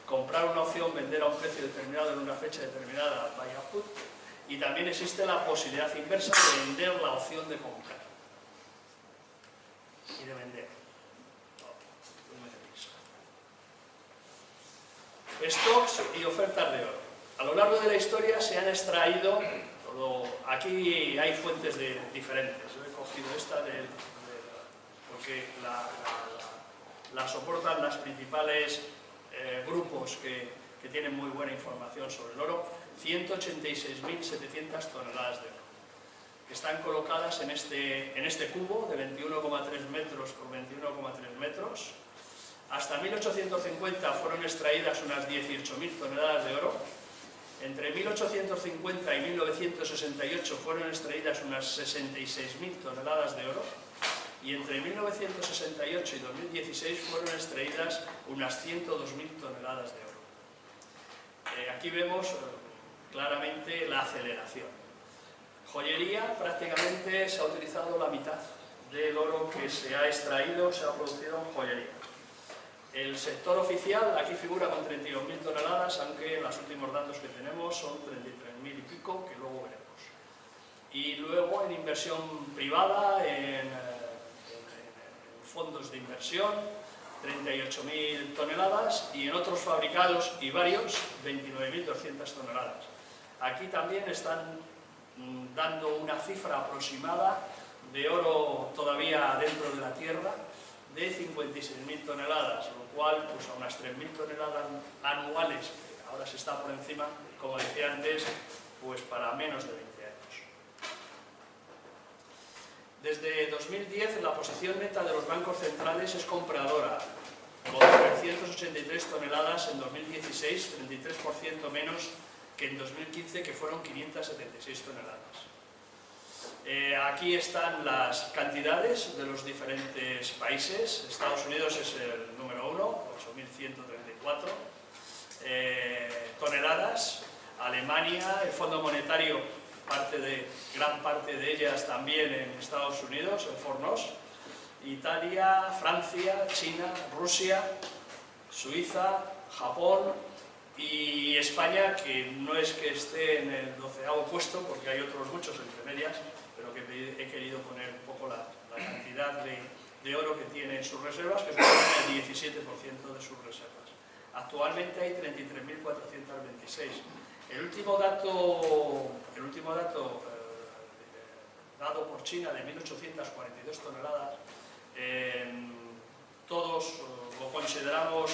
comprar una opción, vender a un precio determinado en una fecha determinada, buy and put, y también existe la posibilidad inversa de vender la opción de comprar y de vender. Stocks y ofertas de oro. A lo largo de la historia se han extraído, aquí hay fuentes diferentes, yo he cogido esta porque la soportan las principales grupos que tienen muy buena información sobre el oro, 186.700 toneladas de oro. que están colocadas en este cubo de 21,3 metros por 21,3 metros. Hasta 1850 fueron extraídas unas 18.000 toneladas de oro. Entre 1850 y 1968 fueron extraídas unas 66.000 toneladas de oro. Y entre 1968 y 2016 fueron extraídas unas 102.000 toneladas de oro. Aquí vemos claramente la aceleración. Joyería, prácticamente se ha utilizado la mitad del oro que se ha extraído, se ha producido en joyería. El sector oficial aquí figura con 32.000 toneladas, aunque en los últimos datos que tenemos son 33.000 y pico, que luego veremos. Y luego en inversión privada, en fondos de inversión, 38.000 toneladas, y en otros fabricados y varios, 29.200 toneladas. Aquí también están dando una cifra aproximada de oro todavía dentro de la tierra, de 56.000 toneladas, lo cual pues a unas 3.000 toneladas anuales, que ahora se está por encima, como decía antes, pues para menos de 20 años. Desde 2010 la posición neta de los bancos centrales es compradora, con 383 toneladas en 2016, 33% menos que en 2015, que fueron 576 toneladas. Aquí están las cantidades de los diferentes países. Estados Unidos es el número 1, 8.134 toneladas. Alemania, el Fondo Monetario, gran parte de ellas también en Estados Unidos, el Fornos. Italia, Francia, China, Rusia, Suiza, Japón y España, que no es que esté en el 12º puesto, porque hay otros muchos entre medias, pero que he querido poner un poco la cantidad de oro que tiene en sus reservas, que supone el 17% de sus reservas. Actualmente hay 33.426. El último dato dado por China de 1.842 toneladas, todos lo consideramos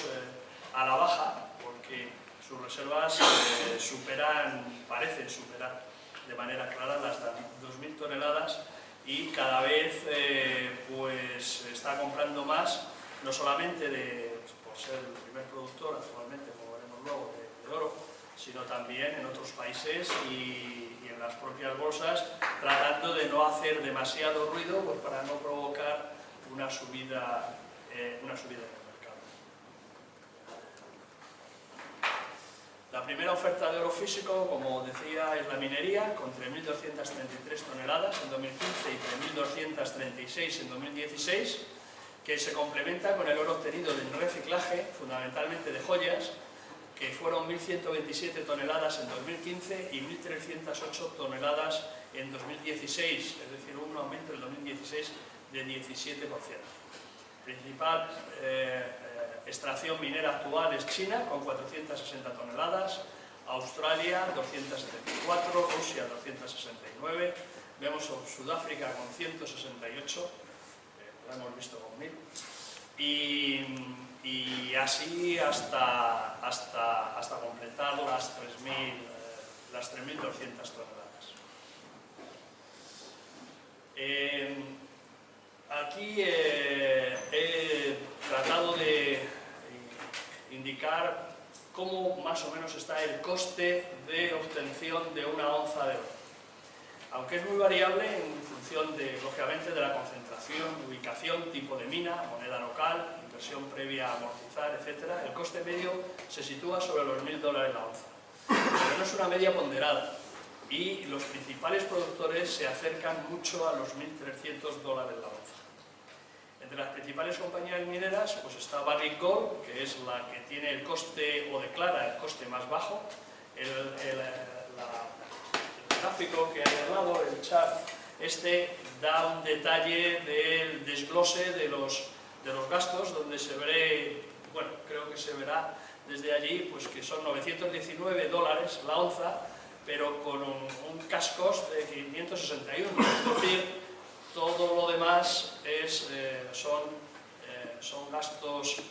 a la baja, porque sus reservas parecen superar de manera clara las 2.000 toneladas, y cada vez pues está comprando más, no solamente por ser el primer productor actualmente, como veremos luego, de oro, sino también en otros países y en las propias bolsas, tratando de no hacer demasiado ruido, pues para no provocar una subida en el mercado. La primera oferta de oro físico, como decía, es la minería, con 3.233 toneladas en 2015 y 3.236 en 2016, que se complementa con el oro obtenido del reciclaje, fundamentalmente de joyas, que fueron 1.127 toneladas en 2015 y 1.308 toneladas en 2016, es decir, un aumento en 2016 de 17%. Principal extracción minera actual es China, con 460 toneladas, Australia 274, Rusia 269, vemos Sudáfrica con 168, lo hemos visto con 1.000, y así hasta completar las 3.200 toneladas. Aquí he tratado de indicar cómo más o menos está el coste de obtención de una onza de oro. Aunque es muy variable en función, lógicamente, de la concentración, ubicación, tipo de mina, moneda local, inversión previa a amortizar, etc., el coste medio se sitúa sobre los $1.000 la onza. Pero no es una media ponderada, y los principales productores se acercan mucho a los $1.300 la onza. Entre las principales compañías mineras pues está Barrick Gold, que es la que tiene el coste, o declara el coste más bajo. El gráfico que hay al lado, el chart, da un detalle del desglose de los gastos, donde se ve, bueno, creo que se verá desde allí, pues que son $919 la onza, pero con un cash cost de 561, es decir, todo lo demás son gastos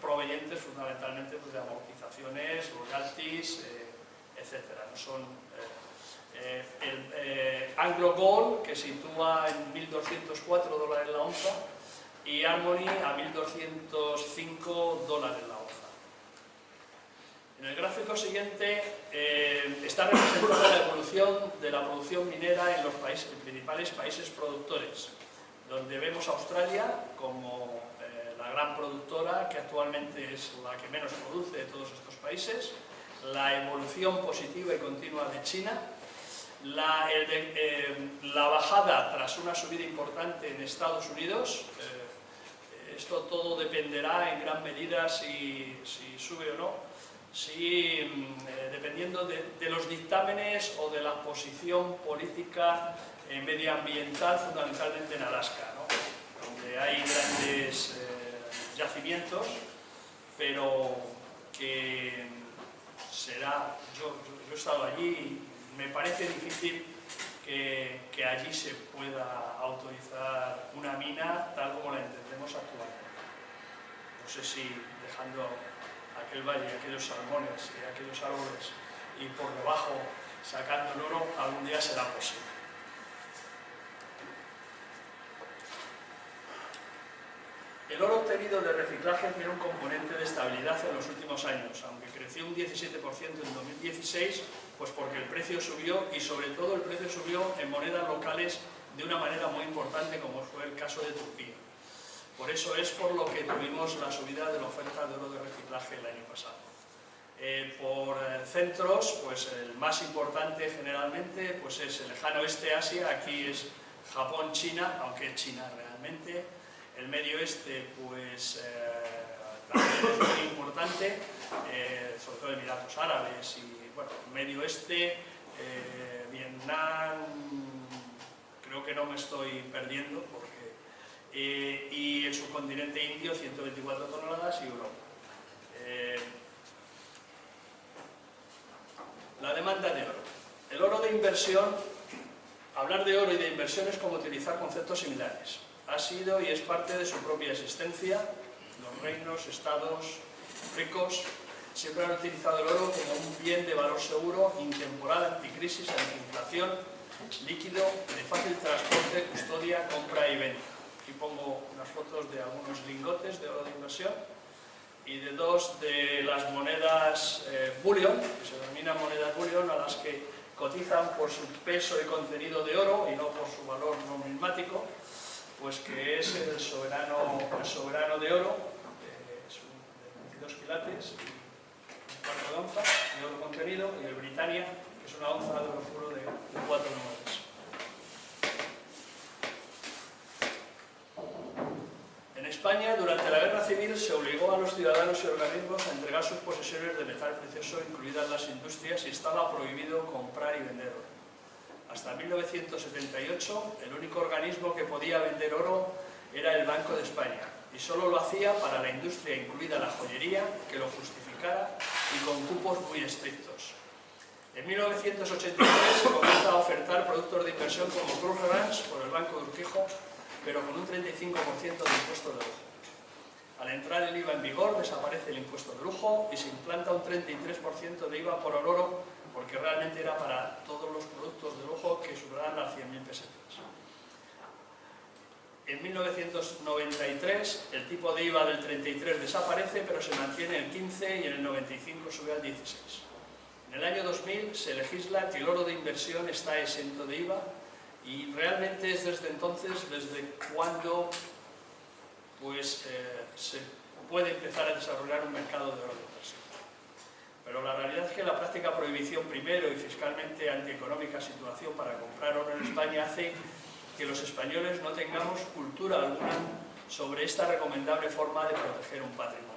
provenientes fundamentalmente pues, de amortizaciones, royalties, etc. No son Anglo Gold, que sitúa en $1.204 la onza, y Harmony a $1.205 la onza. En el gráfico siguiente está representada la evolución de la producción minera en los principales países productores, donde vemos a Australia como la gran productora, que actualmente es la que menos produce de todos estos países, la evolución positiva y continua de China, la bajada tras una subida importante en Estados Unidos. Esto todo dependerá en gran medida si sube o no, dependiendo de los dictámenes o de la posición política medioambiental, fundamentalmente en Alaska, ¿no?, donde hay grandes yacimientos, pero que será, yo he estado allí y me parece difícil que allí se pueda autorizar una mina tal como la entendemos actualmente. No sé si dejando aquel valle, aquellos salmones y aquellos árboles y por debajo sacando el oro algún día será posible. El oro obtenido de reciclaje tiene un componente de estabilidad en los últimos años, aunque creció un 17% en 2016, pues porque el precio subió y sobre todo el precio subió en monedas locales de una manera muy importante, como fue el caso de Turquía. Por eso es por lo que tuvimos la subida de la oferta de oro de reciclaje el año pasado. Por centros, pues el más importante generalmente pues es el lejano oeste, Asia, aquí es Japón, China, aunque es China realmente. El Medio Oeste, pues también es muy importante, sobre todo Emiratos Árabes y, bueno, Medio Oeste, Vietnam, creo que no me estoy perdiendo, y el subcontinente indio, 124 toneladas, y Europa. La demanda de oro. El oro de inversión, hablar de oro y de inversión es como utilizar conceptos similares. Ha sido y es parte de su propia existencia. Los reinos, estados ricos siempre han utilizado el oro como un bien de valor seguro, intemporal, anticrisis, antiinflación, líquido, de fácil transporte, custodia, compra y venta. Aquí pongo unas fotos de algunos lingotes de oro de inversión y de dos de las monedas bullion, que se denominan monedas bullion, a las que cotizan por su peso y contenido de oro y no por su valor numismático, pues que es el soberano de oro, es de 22 quilates, un cuarto de onza de oro contenido, y el Britannia, que es una onza de oro puro de 4 números. En España, durante la Guerra Civil, se obligó a los ciudadanos y organismos a entregar sus posesiones de metal precioso, incluidas las industrias, y estaba prohibido comprar y vender oro. Hasta 1978, el único organismo que podía vender oro era el Banco de España, y solo lo hacía para la industria, incluida la joyería, que lo justificara y con cupos muy estrictos. En 1983 se comienza a ofertar productos de inversión como Cruz Ranch por el Banco de Urquijo, pero con un 35% de impuesto de lujo. Al entrar el IVA en vigor, desaparece el impuesto de lujo y se implanta un 33% de IVA por el oro, porque realmente era para todos los productos de lujo que superaban las 100.000 pesetas. En 1993 el tipo de IVA del 33 desaparece, pero se mantiene el 15 y en el 95 sube al 16. En el año 2000 se legisla que el oro de inversión está exento de IVA, y realmente es desde entonces desde cuando pues, se puede empezar a desarrollar un mercado de oro de inversión. Pero la realidad es que la práctica prohibición primero y fiscalmente antieconómica situación para comprar oro en España hace que los españoles no tengamos cultura alguna sobre esta recomendable forma de proteger un patrimonio.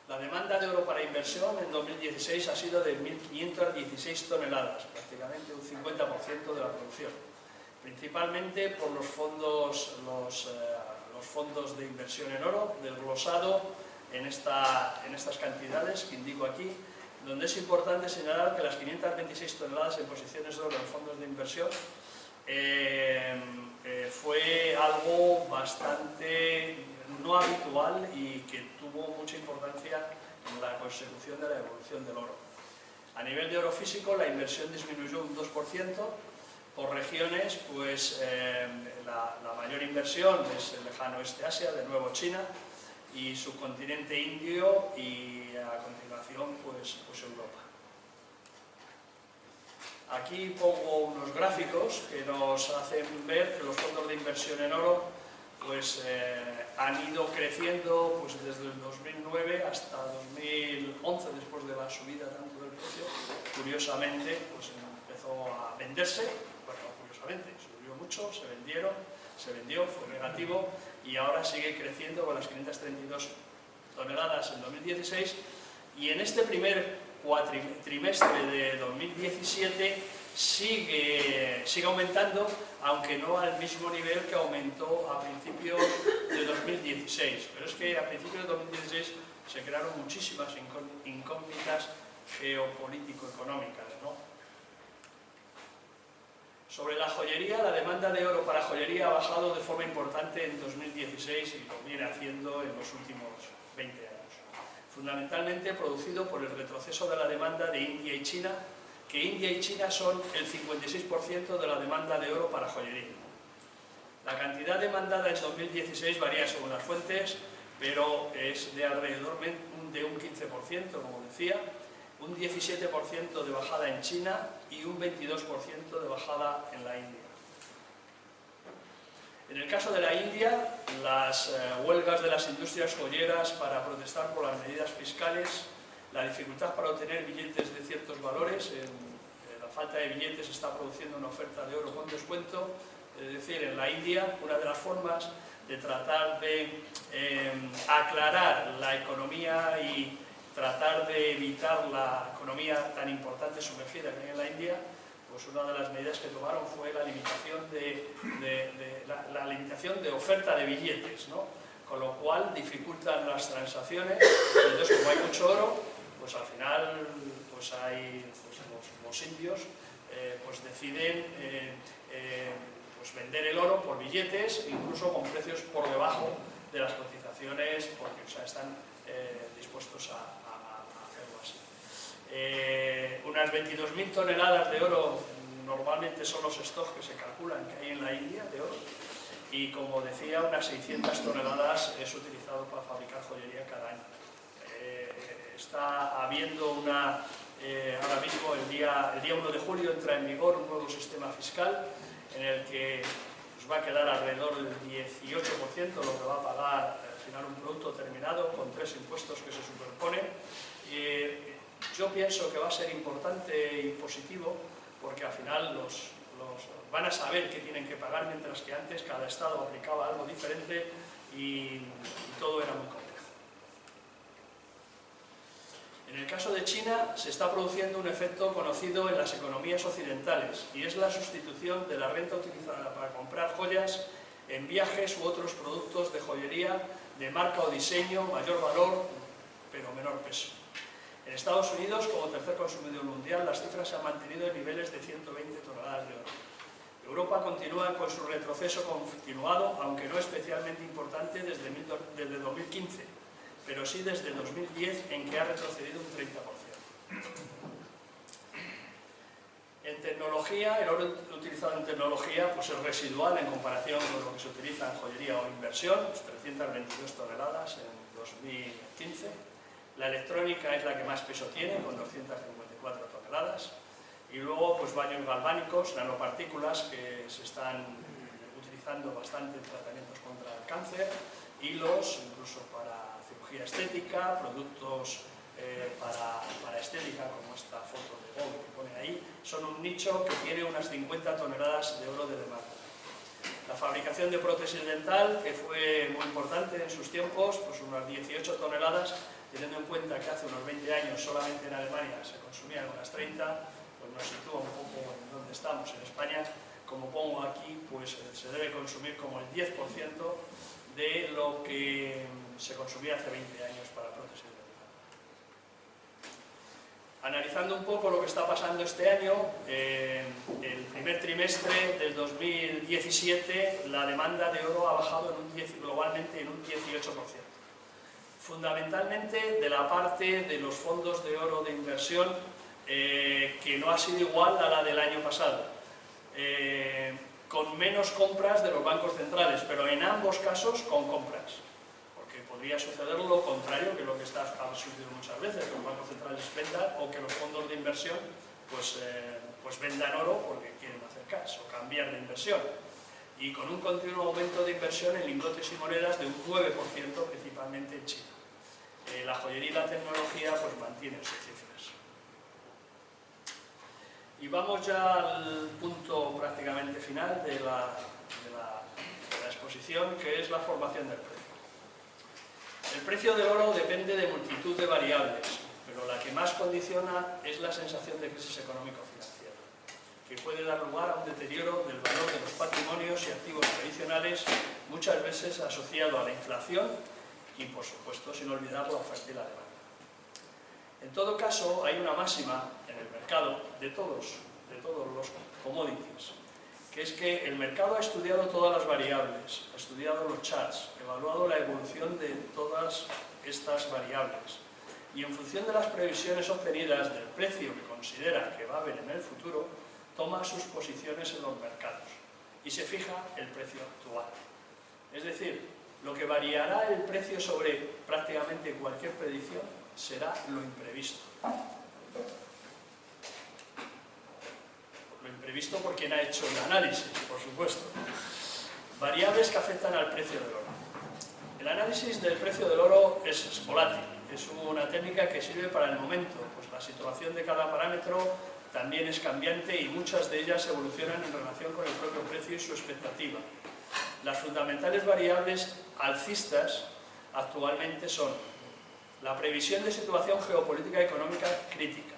La demanda de oro para inversión en 2016 ha sido de 1.516 toneladas, prácticamente un 50% de la producción, principalmente por los fondos de inversión en oro, desglosado en estas cantidades que indico aquí, donde es importante señalar que las 526 toneladas en posiciones de oro en fondos de inversión fue algo bastante no habitual y que tuvo mucha importancia en la consecución de la evolución del oro. A nivel de oro físico, la inversión disminuyó un 2%. Por regiones, pues la mayor inversión es el lejano oeste Asia, de nuevo China, y subcontinente indio, y a continuación pues Europa. Aquí pongo unos gráficos que nos hacen ver que los fondos de inversión en oro pues, han ido creciendo pues, desde el 2009 hasta 2011, después de la subida tanto del precio. Curiosamente, pues empezó a venderse, bueno, curiosamente, subió mucho, se vendió, fue negativo, y ahora sigue creciendo con las 532 toneladas en 2016, y en este primer trimestre de 2017 sigue aumentando, aunque no al mismo nivel que aumentó a principios de 2016. Pero es que a principios de 2016 se crearon muchísimas incógnitas geopolítico-económicas, ¿no? Sobre la joyería, la demanda de oro para joyería ha bajado de forma importante en 2016 y lo viene haciendo en los últimos 20 años. Fundamentalmente producido por el retroceso de la demanda de India y China, que India y China son el 56% de la demanda de oro para joyería. La cantidad demandada en 2016 varía según las fuentes, pero es de alrededor de un 15%, como decía, un 17% de bajada en China y un 22% de bajada en la India. En el caso de la India, las huelgas de las industrias joyeras para protestar por las medidas fiscales, la dificultad para obtener billetes de ciertos valores, la falta de billetes está produciendo una oferta de oro con descuento. Es decir, en la India, una de las formas de tratar de aclarar la economía y tratar de evitar la economía tan importante sumergida que hay en la India, pues una de las medidas que tomaron fue la limitación de oferta de billetes, ¿no? Con lo cual dificultan las transacciones. Entonces, como hay mucho oro, pues al final pues los indios pues deciden pues vender el oro por billetes, incluso con precios por debajo de las cotizaciones, porque o sea, están dispuestos a hacerlo así. Unas 22.000 toneladas de oro normalmente son los stocks que se calculan que hay en la India de oro, y como decía, unas 600 toneladas es utilizado para fabricar joyería cada año. Está habiendo ahora mismo el día 1 de julio entra en vigor un nuevo sistema fiscal en el que pues, va a quedar alrededor del 18% lo que va a pagar al final un producto terminado con 3 impuestos que se superponen. Yo pienso que va a ser importante y positivo porque al final los van a saber qué tienen que pagar, mientras que antes cada estado aplicaba algo diferente y todo era muy complejo. En el caso de China se está produciendo un efecto conocido en las economías occidentales, y es la sustitución de la renta utilizada para comprar joyas en viajes u otros productos de joyería de marca o diseño, mayor valor pero menor peso. En Estados Unidos, como tercer consumidor mundial, las cifras se han mantenido en niveles de 120 toneladas de oro. Europa continúa con su retroceso continuado, aunque no especialmente importante desde 2015, pero sí desde 2010, en que ha retrocedido un 30%. En tecnología, el oro utilizado en tecnología pues es residual en comparación con lo que se utiliza en joyería o inversión, pues 322 toneladas en 2015. La electrónica es la que más peso tiene, con 254 toneladas. Y luego, pues baños galvánicos, nanopartículas, que se están utilizando bastante en tratamientos contra el cáncer, hilos, incluso para cirugía estética, productos para estética, como esta foto de Bob que pone ahí, son un nicho que tiene unas 50 toneladas de oro de demanda. La fabricación de prótesis dental, que fue muy importante en sus tiempos, pues unas 18 toneladas, teniendo en cuenta que hace unos 20 años solamente en Alemania se consumían unas 30, pues nos sitúa un poco en donde estamos. En España, como pongo aquí, pues se debe consumir como el 10% de lo que se consumía hace 20 años para prótesis dental. Analizando un poco lo que está pasando este año, el primer trimestre del 2017 la demanda de oro ha bajado globalmente en un 18%. Fundamentalmente de la parte de los fondos de oro de inversión que no ha sido igual a la del año pasado, con menos compras de los bancos centrales, pero en ambos casos con compras, porque podría suceder lo contrario, que lo que ha sucedido muchas veces, que los bancos centrales vendan o que los fondos de inversión pues vendan oro porque quieren hacer cash o cambiar de inversión, y con un continuo aumento de inversión en lingotes y monedas de un 9%, principalmente en China. La joyería y la tecnología pues mantienen sus cifras. Y vamos ya al punto prácticamente final de la exposición, que es la formación del precio. El precio del oro depende de multitud de variables, pero la que más condiciona es la sensación de crisis económico-financiera, que puede dar lugar a un deterioro del valor de los patrimonios y activos tradicionales, muchas veces asociado a la inflación y, por supuesto, sin olvidar la oferta y la demanda. En todo caso, hay una máxima en el mercado de todos los commodities, que es que el mercado ha estudiado todas las variables, ha estudiado los charts, evaluado la evolución de todas estas variables, y en función de las previsiones obtenidas del precio que considera que va a haber en el futuro, toma sus posiciones en los mercados y se fija el precio actual. Es decir, lo que variará el precio sobre prácticamente cualquier predicción será lo imprevisto. Lo imprevisto por quien ha hecho el análisis, por supuesto. Variables que afectan al precio del oro. El análisis del precio del oro es volátil, es una técnica que sirve para el momento, pues la situación de cada parámetro también es cambiante y muchas de ellas evolucionan en relación con el propio precio y su expectativa. Las fundamentales variables alcistas actualmente son la previsión de situación geopolítica y económica crítica,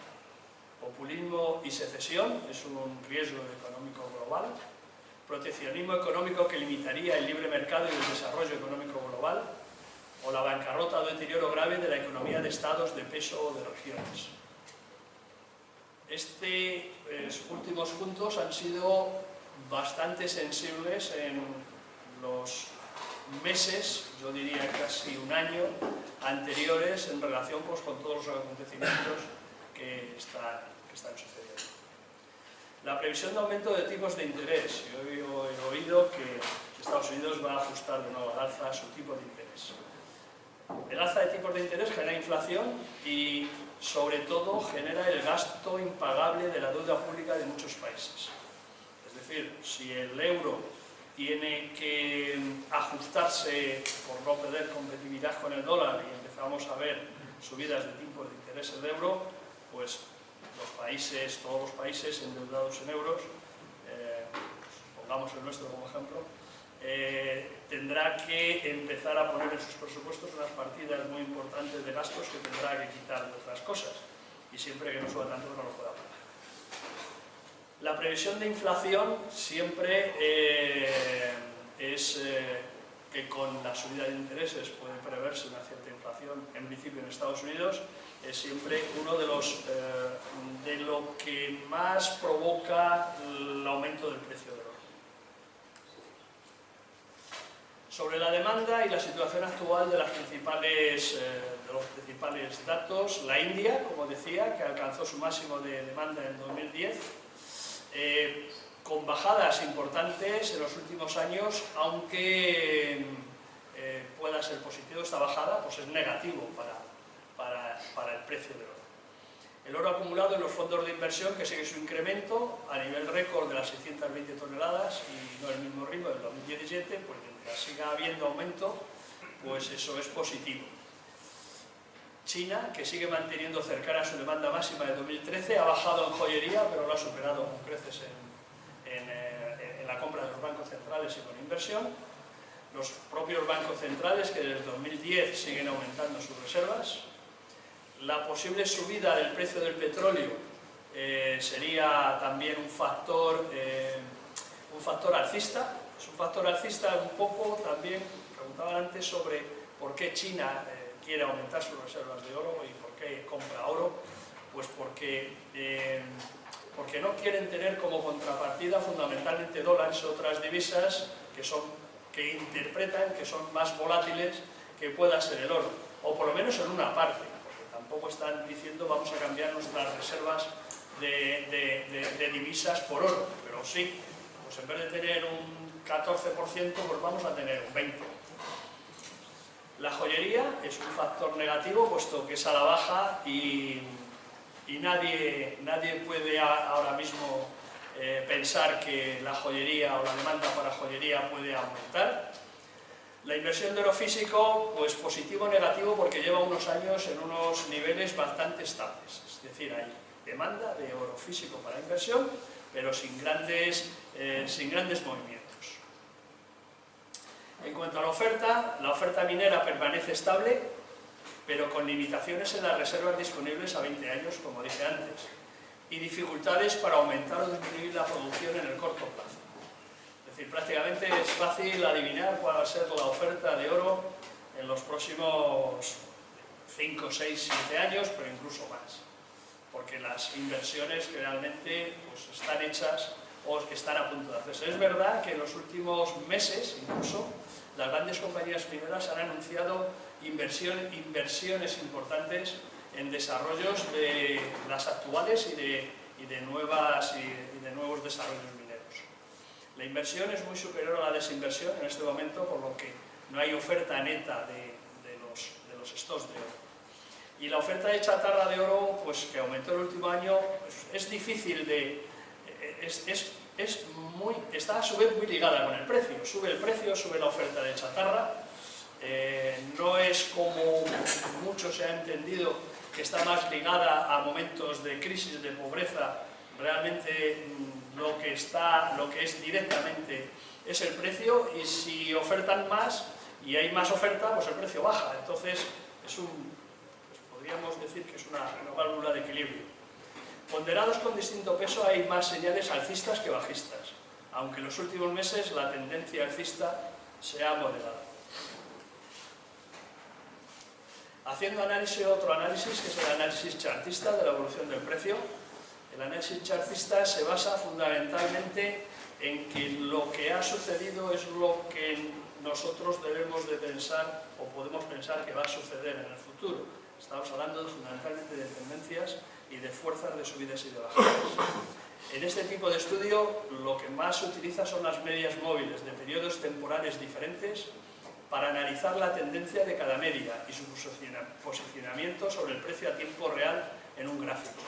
populismo y secesión, es un riesgo económico global, proteccionismo económico que limitaría el libre mercado y el desarrollo económico global, o la bancarrota o deterioro grave de la economía de estados, de peso o de regiones. Estos últimos puntos han sido bastante sensibles en los meses, yo diría casi un año, anteriores en relación pues, con todos los acontecimientos que están sucediendo. La previsión de aumento de tipos de interés. Yo he oído que Estados Unidos va a ajustar de nuevo al alza su tipo de interés. El alza de tipos de interés genera inflación y, sobre todo, genera el gasto impagable de la deuda pública de muchos países. Es decir, si el euro tiene que ajustarse por no perder competitividad con el dólar y empezamos a ver subidas de tipos de interés del euro, pues todos los países endeudados en euros, pongamos el nuestro como ejemplo, tendrá que empezar a poner en sus presupuestos unas partidas muy importantes de gastos que tendrá que quitar de otras cosas, y siempre que no suba tanto no lo pueda pagar. La previsión de inflación siempre es que con la subida de intereses puede preverse una cierta inflación, en principio en Estados Unidos, es siempre uno de lo que más provoca el aumento del precio del oro. Sobre la demanda y la situación actual de los principales datos, la India, como decía, que alcanzó su máximo de demanda en 2010, con bajadas importantes en los últimos años, aunque pueda ser positivo esta bajada, pues es negativo para el precio del oro. El oro acumulado en los fondos de inversión, que sigue su incremento a nivel récord de las 620 toneladas y no el mismo ritmo del 2017, pues mientras siga habiendo aumento, pues eso es positivo. China, que sigue manteniendo cercana su demanda máxima de 2013, ha bajado en joyería, pero lo ha superado con creces en la compra de los bancos centrales y con inversión. Los propios bancos centrales, que desde 2010 siguen aumentando sus reservas. La posible subida del precio del petróleo sería también un factor alcista. Es un factor alcista un poco también, preguntaban antes sobre por qué China quiere aumentar sus reservas de oro y por qué compra oro. Pues porque no quieren tener como contrapartida fundamentalmente dólares o otras divisas que interpretan que son más volátiles que pueda ser el oro, o por lo menos en una parte, porque tampoco están diciendo vamos a cambiar nuestras reservas de divisas por oro, pero sí, pues en vez de tener un 14%, pues vamos a tener un 20%. La joyería es un factor negativo, puesto que es a la baja y nadie puede ahora mismo pensar que la joyería o la demanda para joyería puede aumentar. La inversión de oro físico, pues positivo o negativo, porque lleva unos años en unos niveles bastante estables. Es decir, hay demanda de oro físico para inversión, pero sin grandes movimientos. En cuanto a la oferta minera permanece estable, pero con limitaciones en las reservas disponibles a 20 años, como dije antes, y dificultades para aumentar o disminuir la producción en el corto plazo. Es decir, prácticamente es fácil adivinar cuál va a ser la oferta de oro en los próximos 5, 6, 7 años, pero incluso más, porque las inversiones generalmente pues, están hechas o que están a punto de hacerse. Es verdad que en los últimos meses, incluso, las grandes compañías mineras han anunciado inversiones importantes en desarrollos de las actuales y de nuevos desarrollos mineros. La inversión es muy superior a la desinversión en este momento, por lo que no hay oferta neta de los stocks de oro. Y la oferta de chatarra de oro, pues que aumentó el último año, pues, es difícil de... está a su vez muy ligada con el precio. Sube el precio, sube la oferta de chatarra. No es como mucho se ha entendido que está más ligada a momentos de crisis, de pobreza. Realmente lo que es directamente es el precio, y si ofertan más y hay más oferta, pues el precio baja. Entonces podríamos decir que es una válvula de equilibrio. Ponderados con distinto peso, hay más señales alcistas que bajistas, aunque en los últimos meses la tendencia alcista se ha moderado. Haciendo otro análisis, que es el análisis chartista de la evolución del precio. El análisis chartista se basa fundamentalmente en que lo que ha sucedido es lo que nosotros debemos de pensar o podemos pensar que va a suceder en el futuro. Estamos hablando fundamentalmente de tendencias y de fuerzas de subidas y de bajadas. En este tipo de estudio lo que más se utiliza son las medias móviles de periodos temporales diferentes para analizar la tendencia de cada media y su posicionamiento sobre el precio a tiempo real en un gráfico.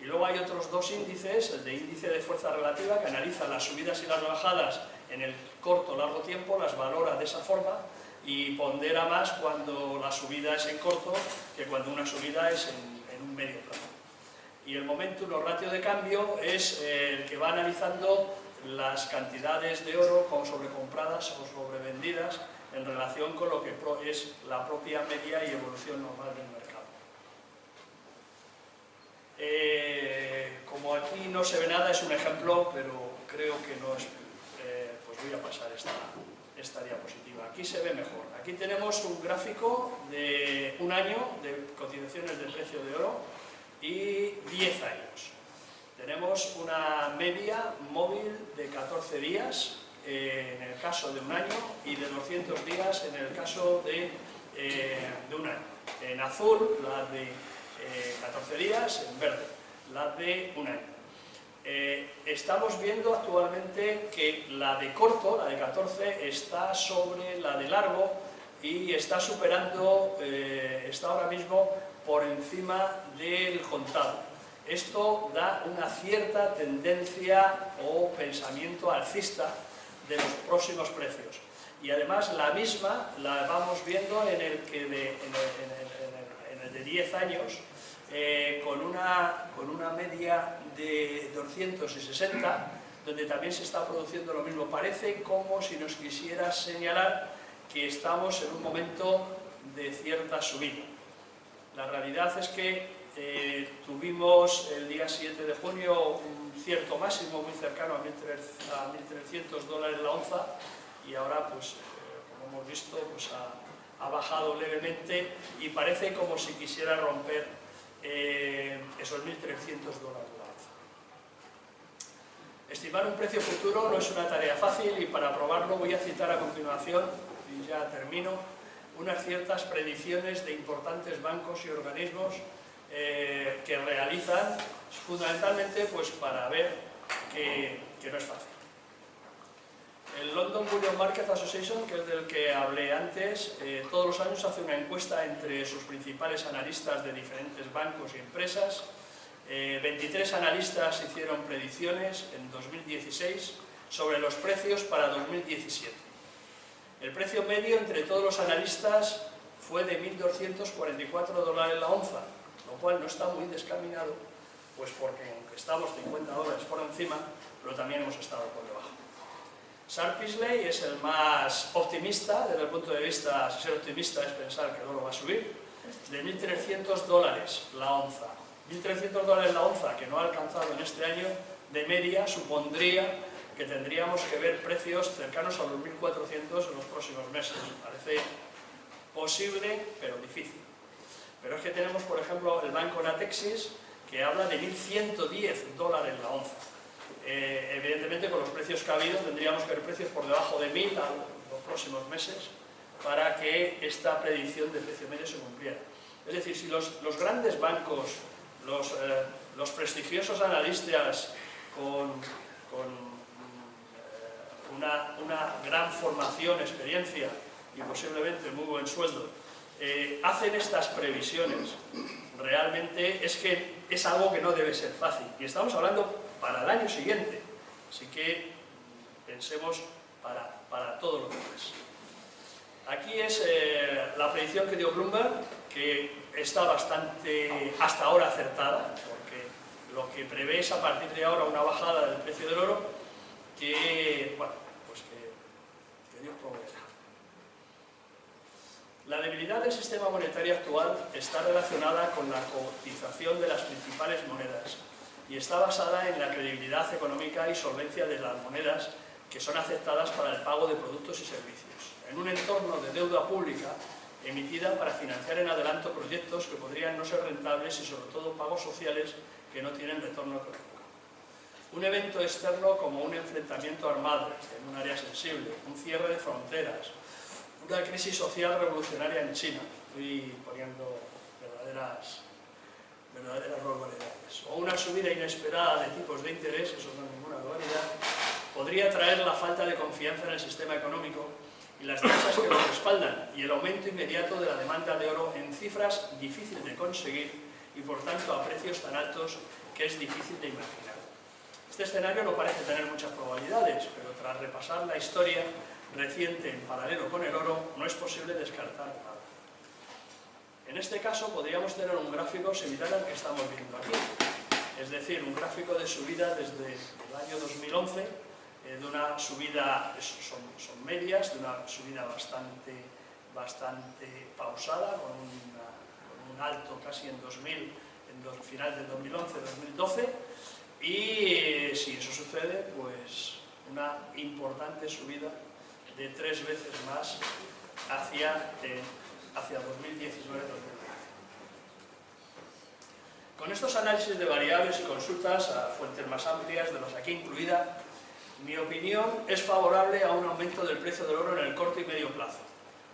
Y luego hay otros dos índices, el de índice de fuerza relativa, que analiza las subidas y las bajadas en el corto o largo tiempo, las valora de esa forma y pondera más cuando la subida es en corto que cuando una subida es en un medio plazo. Y el momentum o ratio de cambio es el que va analizando las cantidades de oro como sobrecompradas o sobrevendidas en relación con lo que es la propia media y evolución normal del mercado. Como aquí no se ve nada, es un ejemplo, pero creo que no es... pues voy a pasar esta diapositiva. Aquí se ve mejor. Aquí tenemos un gráfico de un año de cotizaciones del precio de oro y 10 años. Tenemos una media móvil de 14 días en el caso de un año y de 200 días en el caso de un año. En azul, la de 14 días, en verde, la de un año. Estamos viendo actualmente que la de corto, la de 14, está sobre la de largo y está superando, está ahora mismo por encima del contado. Esto da una cierta tendencia o pensamiento alcista de los próximos precios. Y además la misma la vamos viendo en el de 10 años, con una media de 260, donde también se está produciendo lo mismo. Parece como si nos quisiera señalar que estamos en un momento de cierta subida. La realidad es que tuvimos el día 7 de junio un cierto máximo muy cercano a $1.300 la onza, y ahora, pues, como hemos visto, pues ha bajado levemente y parece como si quisiera romper esos $1.300 la onza. Estimar un precio futuro no es una tarea fácil, y para probarlo voy a citar a continuación, y ya termino, unas ciertas predicciones de importantes bancos y organismos que realizan fundamentalmente pues, para ver que no es fácil. El London Bullion Market Association, que es del que hablé antes, todos los años hace una encuesta entre sus principales analistas de diferentes bancos y empresas. 23 analistas hicieron predicciones en 2016 sobre los precios para 2017. El precio medio entre todos los analistas fue de $1.244 la onza, lo cual no está muy descaminado, pues porque aunque estamos $50 por encima, pero también hemos estado por debajo. Sharp Paisley es el más optimista, desde el punto de vista, si ser optimista es pensar que el oro va a subir, de $1.300 la onza. $1.300 la onza, que no ha alcanzado en este año, de media supondría que tendríamos que ver precios cercanos a los 1.400 en los próximos meses. Parece posible, pero difícil. Pero es que tenemos, por ejemplo, el banco Natixis, que habla de $1.110 la onza. Evidentemente, con los precios que ha habido, tendríamos que ver precios por debajo de 1.000 en los próximos meses para que esta predicción de precio medio se cumpliera. Es decir, si los grandes bancos, los prestigiosos analistas con una gran formación, experiencia y posiblemente muy buen sueldo, hacen estas previsiones, realmente es que es algo que no debe ser fácil. Y estamos hablando para el año siguiente, así que pensemos para todo lo demás. Aquí es la predicción que dio Bloomberg, que está bastante, hasta ahora, acertada, porque lo que prevé es a partir de ahora una bajada del precio del oro que, bueno, pues que Dios proveerá. La debilidad del sistema monetario actual está relacionada con la cotización de las principales monedas y está basada en la credibilidad económica y solvencia de las monedas que son aceptadas para el pago de productos y servicios, en un entorno de deuda pública emitida para financiar en adelanto proyectos que podrían no ser rentables y sobre todo pagos sociales que no tienen retorno económico. Un evento externo como un enfrentamiento armado en un área sensible, un cierre de fronteras, una crisis social revolucionaria en China, estoy poniendo verdaderas barbaridades, o una subida inesperada de tipos de interés, eso no es ninguna barbaridad, podría traer la falta de confianza en el sistema económico y las tasas que lo respaldan y el aumento inmediato de la demanda de oro en cifras difíciles de conseguir y por tanto a precios tan altos que es difícil de imaginar. Este escenario no parece tener muchas probabilidades, pero tras repasar la historia reciente en paralelo con el oro, no es posible descartar nada. En este caso podríamos tener un gráfico similar al que estamos viendo aquí, es decir, un gráfico de subida desde el año 2011, de una subida, son medias, de una subida bastante pausada, con un alto casi en 2000, en final del 2011-2012, y si eso sucede, pues una importante subida de 3 veces más hacia 2019-2020. Con estos análisis de variables y consultas a fuentes más amplias, de las aquí incluida, mi opinión es favorable a un aumento del precio del oro en el corto y medio plazo.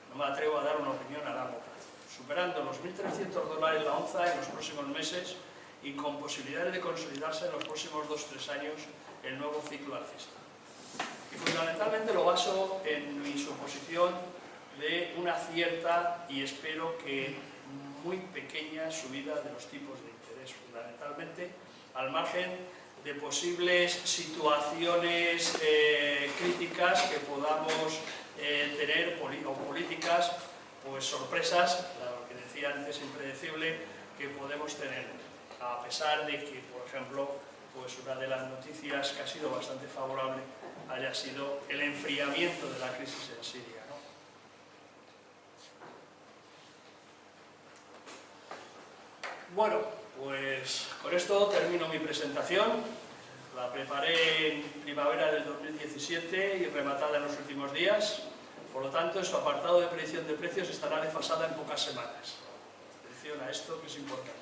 No me atrevo a dar una opinión a largo plazo, superando los $1.300 la onza en los próximos meses y con posibilidades de consolidarse en los próximos 2-3 años el nuevo ciclo alcista. Y fundamentalmente lo baso en mi suposición de una cierta y espero que muy pequeña subida de los tipos de interés, fundamentalmente al margen de posibles situaciones críticas que podamos tener, o políticas, pues sorpresas, lo que decía antes, impredecible, que podemos tener, a pesar de que, por ejemplo, pues una de las noticias que ha sido bastante favorable haya sido el enfriamiento de la crisis en Siria, ¿no? Bueno, pues con esto termino mi presentación. La preparé en primavera del 2017 y rematada en los últimos días. Por lo tanto, en su apartado de predicción de precios estará desfasada en pocas semanas. Atención a esto, que es importante.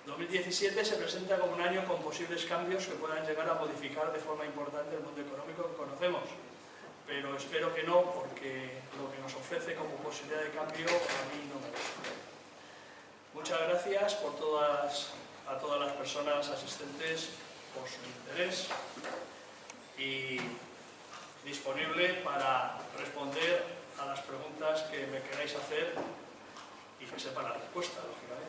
2017 se presenta como un año con posibles cambios que puedan llegar a modificar de forma importante el mundo económico que conocemos, pero espero que no, porque lo que nos ofrece como posibilidad de cambio a mí no me gusta. Muchas gracias a todas las personas asistentes por su interés y disponible para responder a las preguntas que me queráis hacer y que sepan la respuesta, lógicamente.